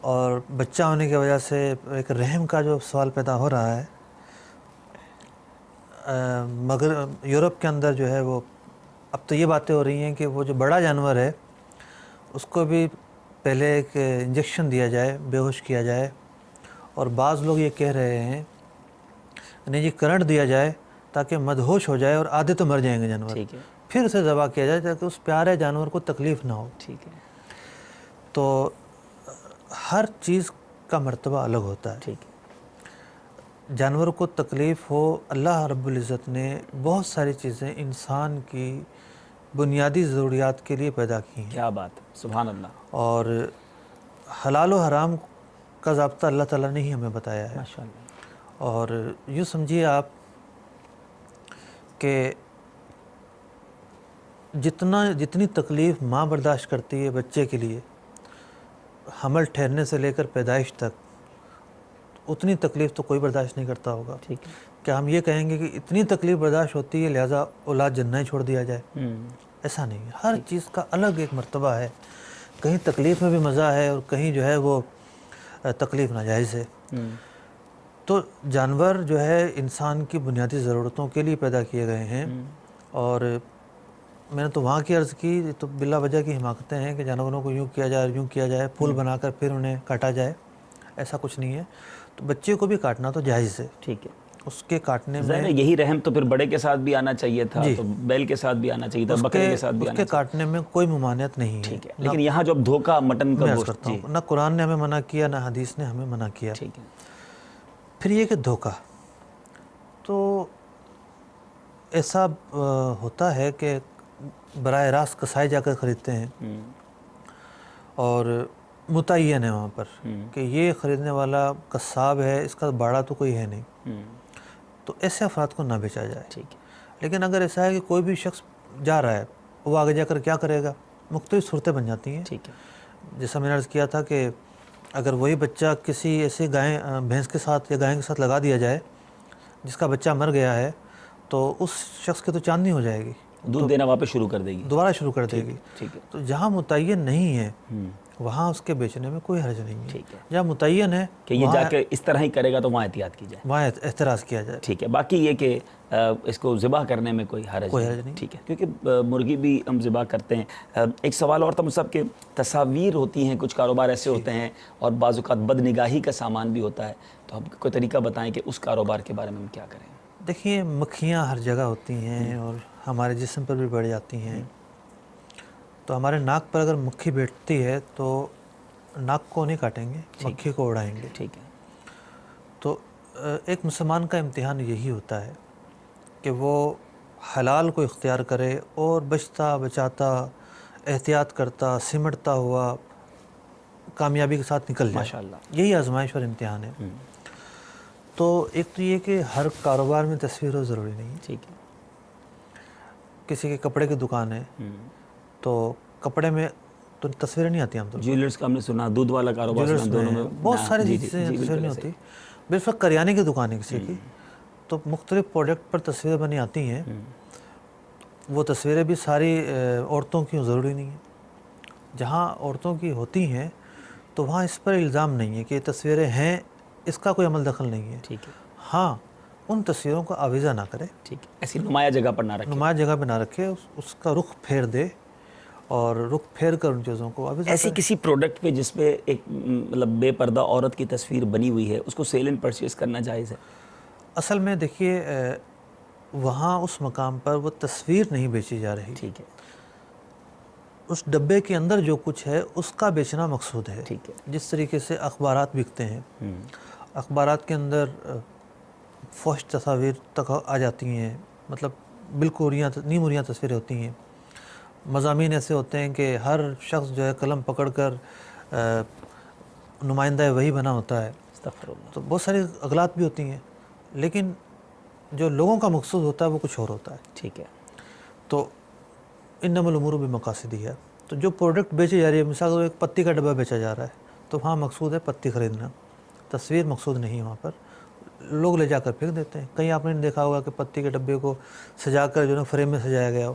اور بچہ ہونے کی وجہ سے ایک رحم کا جو سوال پیدا ہو رہا ہے، مگر یورپ کے اندر جو ہے وہ اب تو یہ باتیں ہو رہی ہیں کہ وہ جو بڑا جانور ہے اس کو بھی پہلے ایک انجیکشن دیا جائے، بے ہوش کیا جائے، اور بعض لوگ یہ کہہ رہے ہیں نہیں جی کرنٹ دیا جائے تاکہ مدہوش ہو جائے اور آدھے تو مر جائیں گے جانور، پھر اسے ذبح کیا جائے تاکہ اس پیارے جانور کو تکلیف نہ ہو۔ ٹھیک ہے، تو ہر چیز کا مرتبہ الگ ہوتا ہے۔ ٹھیک ہے، جانور کو تکلیف ہو، اللہ رب العزت نے بہت ساری چیزیں انسان کی بنیادی ضروریات کے لیے پیدا کی ہیں۔ کیا بات ہے، سبحان اللہ۔ اور حلال و حرام کا ضابطہ اللہ تعالیٰ نے ہی ہمیں بتایا ہے۔ ماشاءاللہ۔ اور یوں سمجھیے آپ کہ جتنی تکلیف ماں برداشت کرتی ہے بچے کے لیے حمل ٹھہرنے سے لے کر پیدائش تک، اتنی تکلیف تو کوئی برداشت نہیں کرتا ہوگا۔ ٹھیک ہے، کیا ہم یہ کہیں گے کہ اتنی تکلیف برداشت ہوتی ہے لہٰذا اولاد جنہ ہی چھوڑ دیا جائے؟ ایسا نہیں ہے، ہر چیز کا الگ ایک مرتبہ ہے، کہیں تکلیف میں بھی مزہ ہے اور کہیں جو ہے وہ تکلیف ناجائز ہے۔ تو جانور جو ہے انسان کی بنیادی ضرورتوں کے لیے پیدا کیے گئے ہیں، اور میں نے تو وہاں کی عرض کی تو بلا وجہ کی حماقتیں ہیں کہ جانوروں کو یوں کیا جائے یوں کیا جائے، پھول بنا کر پھر انہیں کاٹا جائے، ایسا کچھ نہیں ہے۔ تو بچے کو بھی کاٹنا تو جائز ہے، ٹھیک ہے، اس کے کاٹنے ظاہر میں ہے یہی رحم تو پھر بڑے کے ساتھ بھی آنا چاہیے تھا، تو بیل کے ساتھ بھی آنا چاہیے تھا، بکرے کے ساتھ بھی اس آنا کے چاہیے کاٹنے میں کوئی ممانعت نہیں ہے۔ ٹھیک ہے، لیکن یہاں جو اب دھوکہ مٹن کا میں عرض گوشت، کرتا ہوں، نہ قرآن نے ہمیں منع کیا نہ حدیث نے ہمیں منع کیا۔ ٹھیک ہے، پھر یہ کہ دھوکہ تو ایسا ہوتا ہے کہ براہ راست کسائے جا کر خریدتے ہیں اور متعین ہے وہاں پر کہ یہ خریدنے والا قصاب ہے، اس کا باڑا تو کوئی ہے نہیں، تو ایسے افراد کو نہ بیچا جائے۔ ٹھیک ہے، لیکن اگر ایسا ہے کہ کوئی بھی شخص جا رہا ہے، وہ آگے جا کر کیا کرے گا؟ مختلف صورتیں بن جاتی ہیں۔ ٹھیک ہے، جیسا میں نے عرض کیا تھا کہ اگر وہی بچہ کسی ایسے بھینس کے ساتھ یا گائے کے ساتھ لگا دیا جائے جس کا بچہ مر گیا ہے تو اس شخص کی تو چاندنی ہو جائے گی، دودھ دینا واپس شروع کر دے گی، دوبارہ شروع کر دے گی۔ ٹھیک ہے، تو جہاں متعین نہیں ہے وہاں اس کے بیچنے میں کوئی حرج نہیں ہے۔ ٹھیک ہے، جہاں متعین ہے کہ یہ جا کے اس طرح ہی کرے گا تو وہاں احتیاط کی جائے، وہاں احتراز کیا جائے۔ ٹھیک ہے، باقی یہ کہ اس کو ذبح کرنے میں کوئی حرج نہیں۔ ٹھیک ہے، کیونکہ مرغی بھی ہم ذبح کرتے ہیں۔ ایک سوال اور تھا مصعب کہ تصاویر ہوتی ہیں، کچھ کاروبار ایسے ہوتے ہیں اور بعض اوقات بد نگاہی کا سامان بھی ہوتا ہے، تو ہم کوئی طریقہ بتائیں کہ اس کاروبار کے بارے میں ہم کیا کریں؟ دیکھیے مکھیاں ہر جگہ ہوتی ہیں اور ہمارے جسم پر بھی بڑھ جاتی ہیں، تو ہمارے ناک پر اگر مکھی بیٹھتی ہے تو ناک کو نہیں کاٹیں گے، مکھی کو اڑائیں گے۔ ٹھیک ہے، تو ایک مسلمان کا امتحان یہی ہوتا ہے کہ وہ حلال کو اختیار کرے اور بچتا بچاتا احتیاط کرتا سمٹتا ہوا کامیابی کے ساتھ نکل جائے۔ ماشاءاللہ، یہی آزمائش اور امتحان ہے۔ تو ایک تو یہ کہ ہر کاروبار میں تصویر ہو ضروری نہیں ہے۔ ٹھیک ہے، کسی کے کپڑے کی دکان ہے تو کپڑے میں تو تصویریں نہیں آتی ہم تو جیولرز کا ہم نے سنا، دودھ والا کاروبار دونوں میں بہت ساری چیزیں تصویر نہیں ہوتی۔ بالفرق کریانے کی دکان ہے کسی کی تو مختلف پروڈکٹ پر تصویریں بنی آتی ہیں، وہ تصویریں بھی ساری عورتوں کی ضروری نہیں ہیں۔ جہاں عورتوں کی ہوتی ہیں تو وہاں اس پر الزام نہیں ہے کہ یہ تصویریں ہیں، اس کا کوئی عمل دخل نہیں ہے۔ ٹھیک ہے، ہاں ان تصویروں کو آویزہ نہ کرے، ٹھیک ہے، ایسی نمایاں جگہ پر نہ رکھے، نمایاں جگہ پہ نہ رکھے، اس کا رخ پھیر دے اور رخ پھیر کر ان چیزوں کو آویزہ ایسی کسی پروڈکٹ پہ جس پہ ایک مطلب بے پردہ عورت کی تصویر بنی ہوئی ہے اس کو سیل اینڈ پرچیز کرنا جائز ہے؟ اصل میں دیکھیے وہاں اس مقام پر وہ تصویر نہیں بیچی جا رہی، ٹھیک ہے، اس ڈبے کے اندر جو کچھ ہے اس کا بیچنا مقصود ہے۔ ٹھیک ہے، جس طریقے سے اخبارات بکتے ہیں، اخبارات کے اندر فحش تصاویر تک آ جاتی ہیں، مطلب بالکل نیم اریاں تصویریں ہوتی ہیں، مضامین ایسے ہوتے ہیں کہ ہر شخص جو ہے قلم پکڑ کر نمائندہ وہی بنا ہوتا ہے، تو بہت ساری اغلاط بھی ہوتی ہیں، لیکن جو لوگوں کا مقصود ہوتا ہے وہ کچھ اور ہوتا ہے۔ ٹھیک ہے، تو انما الامور بمقاصدہا ہے، تو جو پروڈکٹ بیچی جا رہی ہے، مثال کو ایک پتی کا ڈبہ بیچا جا رہا ہے تو وہاں مقصود ہے پتی خریدنا، تصویر مقصود نہیں، وہاں پر لوگ لے جا کر پھینک دیتے ہیں۔ کہیں آپ نے دیکھا ہوگا کہ پتی کے ڈبے کو سجا کر جو ہے فریم میں سجایا گیا ہو۔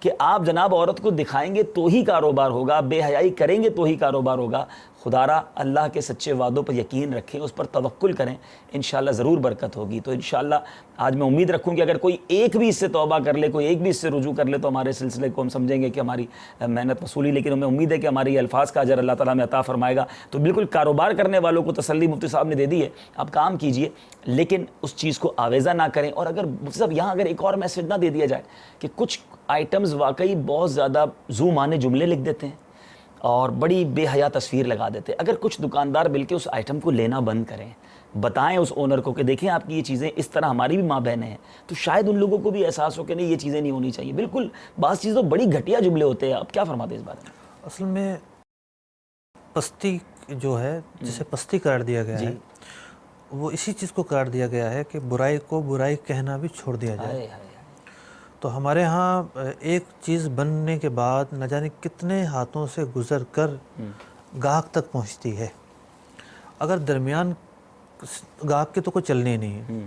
کہ آپ جناب عورت کو دکھائیں گے تو ہی کاروبار ہوگا, بے حیائی کریں گے تو ہی کاروبار ہوگا. خدارا اللہ کے سچے وعدوں پر یقین رکھیں, اس پر توکل کریں, انشاءاللہ ضرور برکت ہوگی. تو انشاءاللہ آج میں امید رکھوں کہ اگر کوئی ایک بھی اس سے توبہ کر لے, کوئی ایک بھی اس سے رجوع کر لے, تو ہمارے سلسلے کو ہم سمجھیں گے کہ ہماری محنت وصولی. لیکن ہمیں امید ہے کہ ہماری الفاظ کا اجر اللہ تعالیٰ میں عطا فرمائے گا. تو بالکل کاروبار کرنے والوں کو تسلی مفتی صاحب نے دے دی ہے, آپ کام کیجئے لیکن اس چیز کو آویزہ نہ کریں. اور اگر مفتی صاحب یہاں اگر ایک اور میسج نہ دے دیا جائے کہ کچھ آئٹمز واقعی بہت زیادہ زو مانے جملے لکھ دیتے ہیں اور بڑی بے حیا تصویر لگا دیتے ہیں, اگر کچھ دکاندار بلکہ اس آئٹم کو لینا بند کریں, بتائیں اس اونر کو کہ دیکھیں آپ کی یہ چیزیں اس طرح ہماری بھی ماں بہنیں ہیں, تو شاید ان لوگوں کو بھی احساس ہو کہ نہیں یہ چیزیں نہیں ہونی چاہیے. بالکل بعض چیزوں بڑی گھٹیا جملے ہوتے ہیں. آپ کیا فرماتے ہیں اس بارے میں؟ اصل میں پستی جو ہے, جسے پستی قرار دیا گیا ہے, وہ اسی چیز کو قرار دیا گیا ہے کہ برائی کو برائی کہنا بھی چھوڑ دیا جائے. تو ہمارے ہاں ایک چیز بننے کے بعد نہ جانے کتنے ہاتھوں سے گزر کر گاہک تک پہنچتی ہے. اگر درمیان گاہک کے تو کوئی چلنے ہی نہیں ہے,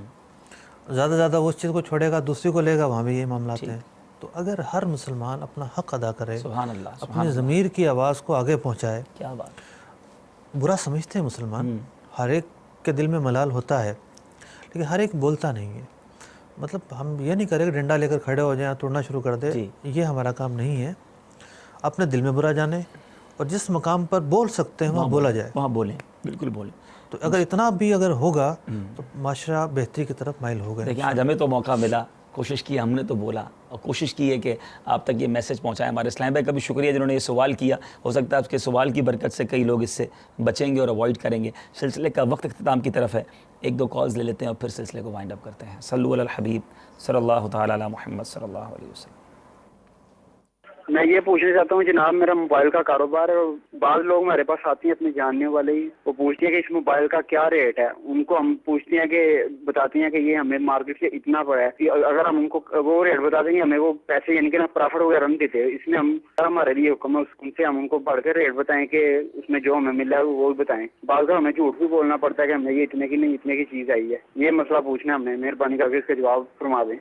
زیادہ زیادہ وہ اس چیز کو چھوڑے گا دوسری کو لے گا, وہاں بھی یہ معاملات ہیں. تو اگر ہر مسلمان اپنا حق ادا کرے, سبحان اللہ, اپنے ضمیر کی آواز کو آگے پہنچائے. کیا بات, برا سمجھتے ہیں مسلمان, ہر ایک کے دل میں ملال ہوتا ہے لیکن ہر ایک بولتا نہیں ہے. مطلب ہم یہ نہیں کریں کہ ڈنڈا لے کر کھڑے ہو جائیں, توڑنا شروع کر دیں, یہ ہمارا کام نہیں ہے. اپنے دل میں برا جانیں اور جس مقام پر بول سکتے ہیں وہاں بولا جائے, وہاں بولیں, بالکل بولیں. تو اگر اتنا بھی اگر ہوگا تو معاشرہ بہتری کی طرف مائل ہوگا. دیکھیں آج ہمیں تو موقع ملا, کوشش کی, ہم نے تو بولا اور کوشش کی ہے کہ آپ تک یہ میسج پہنچائیں. ہمارے اسلام بھائی کا بھی شکریہ جنہوں نے یہ سوال کیا. ہو سکتا ہے اس کے سوال کی برکت سے کئی لوگ اس سے بچیں گے اور اوائڈ کریں گے. سلسلے کا وقت اختتام کی طرف ہے, ایک دو کالز لے لیتے ہیں اور پھر سلسلے کو وائنڈ اپ کرتے ہیں. صلو علی الحبیب صلی اللہ تعالی علی محمد صلی اللہ علیہ وسلم. میں یہ پوچھنا چاہتا ہوں جناب, میرا موبائل کا کاروبار ہے اور بعض لوگ ہمارے پاس آتے ہیں اپنے جاننے والے ہی, وہ پوچھتے ہیں کہ اس موبائل کا کیا ریٹ ہے. ان کو ہم پوچھتے ہیں کہ بتاتے ہیں کہ یہ ہمیں مارکیٹ سے اتنا پڑا ہے. اگر ہم ان کو وہ ریٹ بتا دیں گے ہمیں وہ پیسے یعنی کہ نا پرافٹ وغیرہ نہیں دیتے. اس میں ہم ہمارے لیے حکم ہے ان سے ہم ان کو بڑھ کے ریٹ بتائیں کہ اس میں جو ہمیں ملا ہے وہ بھی بتائیں. بعض کا ہمیں جھوٹ بھی بولنا پڑتا ہے کہ ہمیں یہ اتنے کی نہیں اتنے کی چیز آئی ہے. یہ مسئلہ پوچھنا ہم نے, مہربانی کر کے اس کا جواب فرما دیں.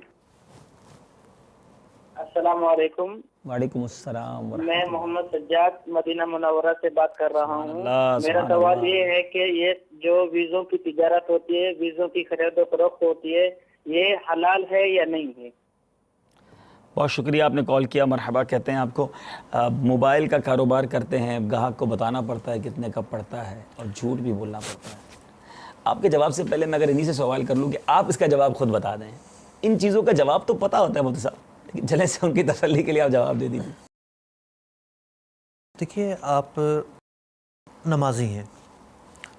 السلام علیکم. وعلیکم السلام. میں محمد سجاد مدینہ منورہ سے بات کر رہا ہوں. میرا سوال یہ ہے کہ یہ جو ویزوں کی تجارت ہوتی ہے, ویزوں کی خرید و فروخت ہوتی ہے, یہ حلال ہے یا نہیں ہے؟ بہت شکریہ آپ نے کال کیا, مرحبا کہتے ہیں آپ کو. موبائل کا کاروبار کرتے ہیں, گاہک کو بتانا پڑتا ہے کتنے کا پڑتا ہے اور جھوٹ بھی بولنا پڑتا ہے. آپ کے جواب سے پہلے میں اگر انہی سے سوال کر لوں کہ آپ اس کا جواب خود بتا دیں. ان چیزوں کا جواب تو پتہ ہوتا ہے مفتی صاحب, لیکن چلیں سے ان کی تسلی کے لیے آپ جواب دے دیجیے. دیکھیے آپ نمازی ہیں,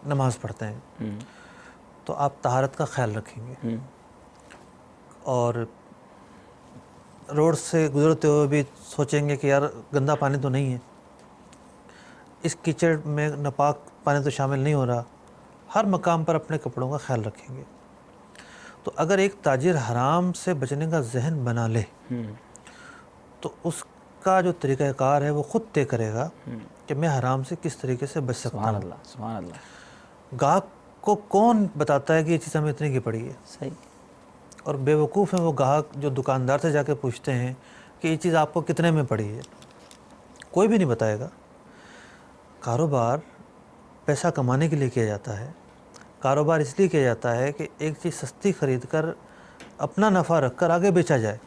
نماز پڑھتے ہیں, تو آپ طہارت کا خیال رکھیں گے اور روڈ سے گزرتے ہوئے بھی سوچیں گے کہ یار گندا پانی تو نہیں ہے, اس کیچڑ میں ناپاک پانی تو شامل نہیں ہو رہا. ہر مقام پر اپنے کپڑوں کا خیال رکھیں گے. تو اگر ایک تاجر حرام سے بچنے کا ذہن بنا لے تو اس کا جو طریقہ کار ہے وہ خود طے کرے گا کہ میں حرام سے کس طریقے سے بچ سکتا ہوں. سبحان اللہ, سبحان اللہ. گاہک کو کون بتاتا ہے کہ یہ چیز ہمیں اتنے کی پڑی ہے؟ صحیح. اور بے وقوف ہیں وہ گاہک جو دکاندار سے جا کے پوچھتے ہیں کہ یہ چیز آپ کو کتنے میں پڑی ہے. کوئی بھی نہیں بتائے گا. کاروبار پیسہ کمانے کے لیے کیا جاتا ہے. کاروبار اس لیے کیا جاتا ہے کہ ایک چیز سستی خرید کر اپنا نفع رکھ کر آگے بیچا جائے.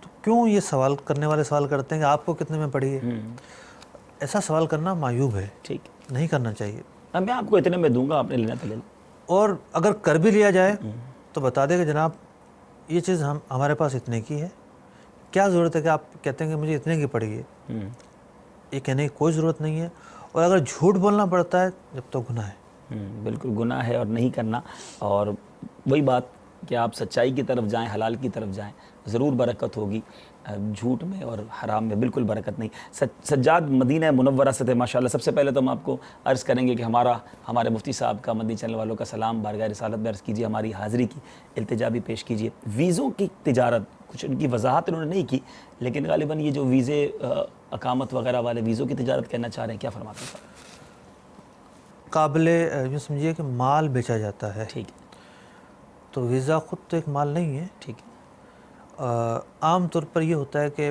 تو کیوں یہ سوال کرنے والے سوال کرتے ہیں کہ آپ کو کتنے میں پڑی ہے؟ ایسا سوال کرنا معیوب ہے, ٹھیک نہیں کرنا چاہیے. میں آپ کو اتنے میں دوں گا, آپ نے لینا تو لے لیں. اور اگر کر بھی لیا جائے تو بتا دے کہ جناب یہ چیز ہمارے پاس اتنے کی ہے, کیا ضرورت ہے کہ آپ کہتے ہیں کہ مجھے اتنے کی پڑی ہے. یہ کہنے کی کوئی ضرورت نہیں ہے. اور اگر جھوٹ بولنا پڑتا ہے جب تو گناہ ہے. بالکل گناہ ہے اور نہیں کرنا. اور وہی بات کہ آپ سچائی کی طرف جائیں, حلال کی طرف جائیں, ضرور برکت ہوگی. جھوٹ میں اور حرام میں بالکل برکت نہیں. سجاد مدینہ منورہ سے تھے ماشاءاللہ. سب سے پہلے تو ہم آپ کو عرض کریں گے کہ ہمارے مفتی صاحب کا, مدنی چینل والوں کا سلام بارگاہ رسالت میں عرض کیجیے, ہماری حاضری کی التجا بھی پیش کیجیے. ویزوں کی تجارت, کچھ ان کی وضاحت انہوں نے نہیں کی, لیکن غالباً یہ جو ویزے اقامت وغیرہ والے ویزوں کی تجارت کہنا چاہ رہے ہیں, کیا فرماتے ہیں صاحب؟ قابل یوں سمجھیے کہ مال بیچا جاتا ہے. ٹھیک ہے. تو ویزا خود تو ایک مال نہیں ہے. ٹھیک ہے. عام طور پر یہ ہوتا ہے کہ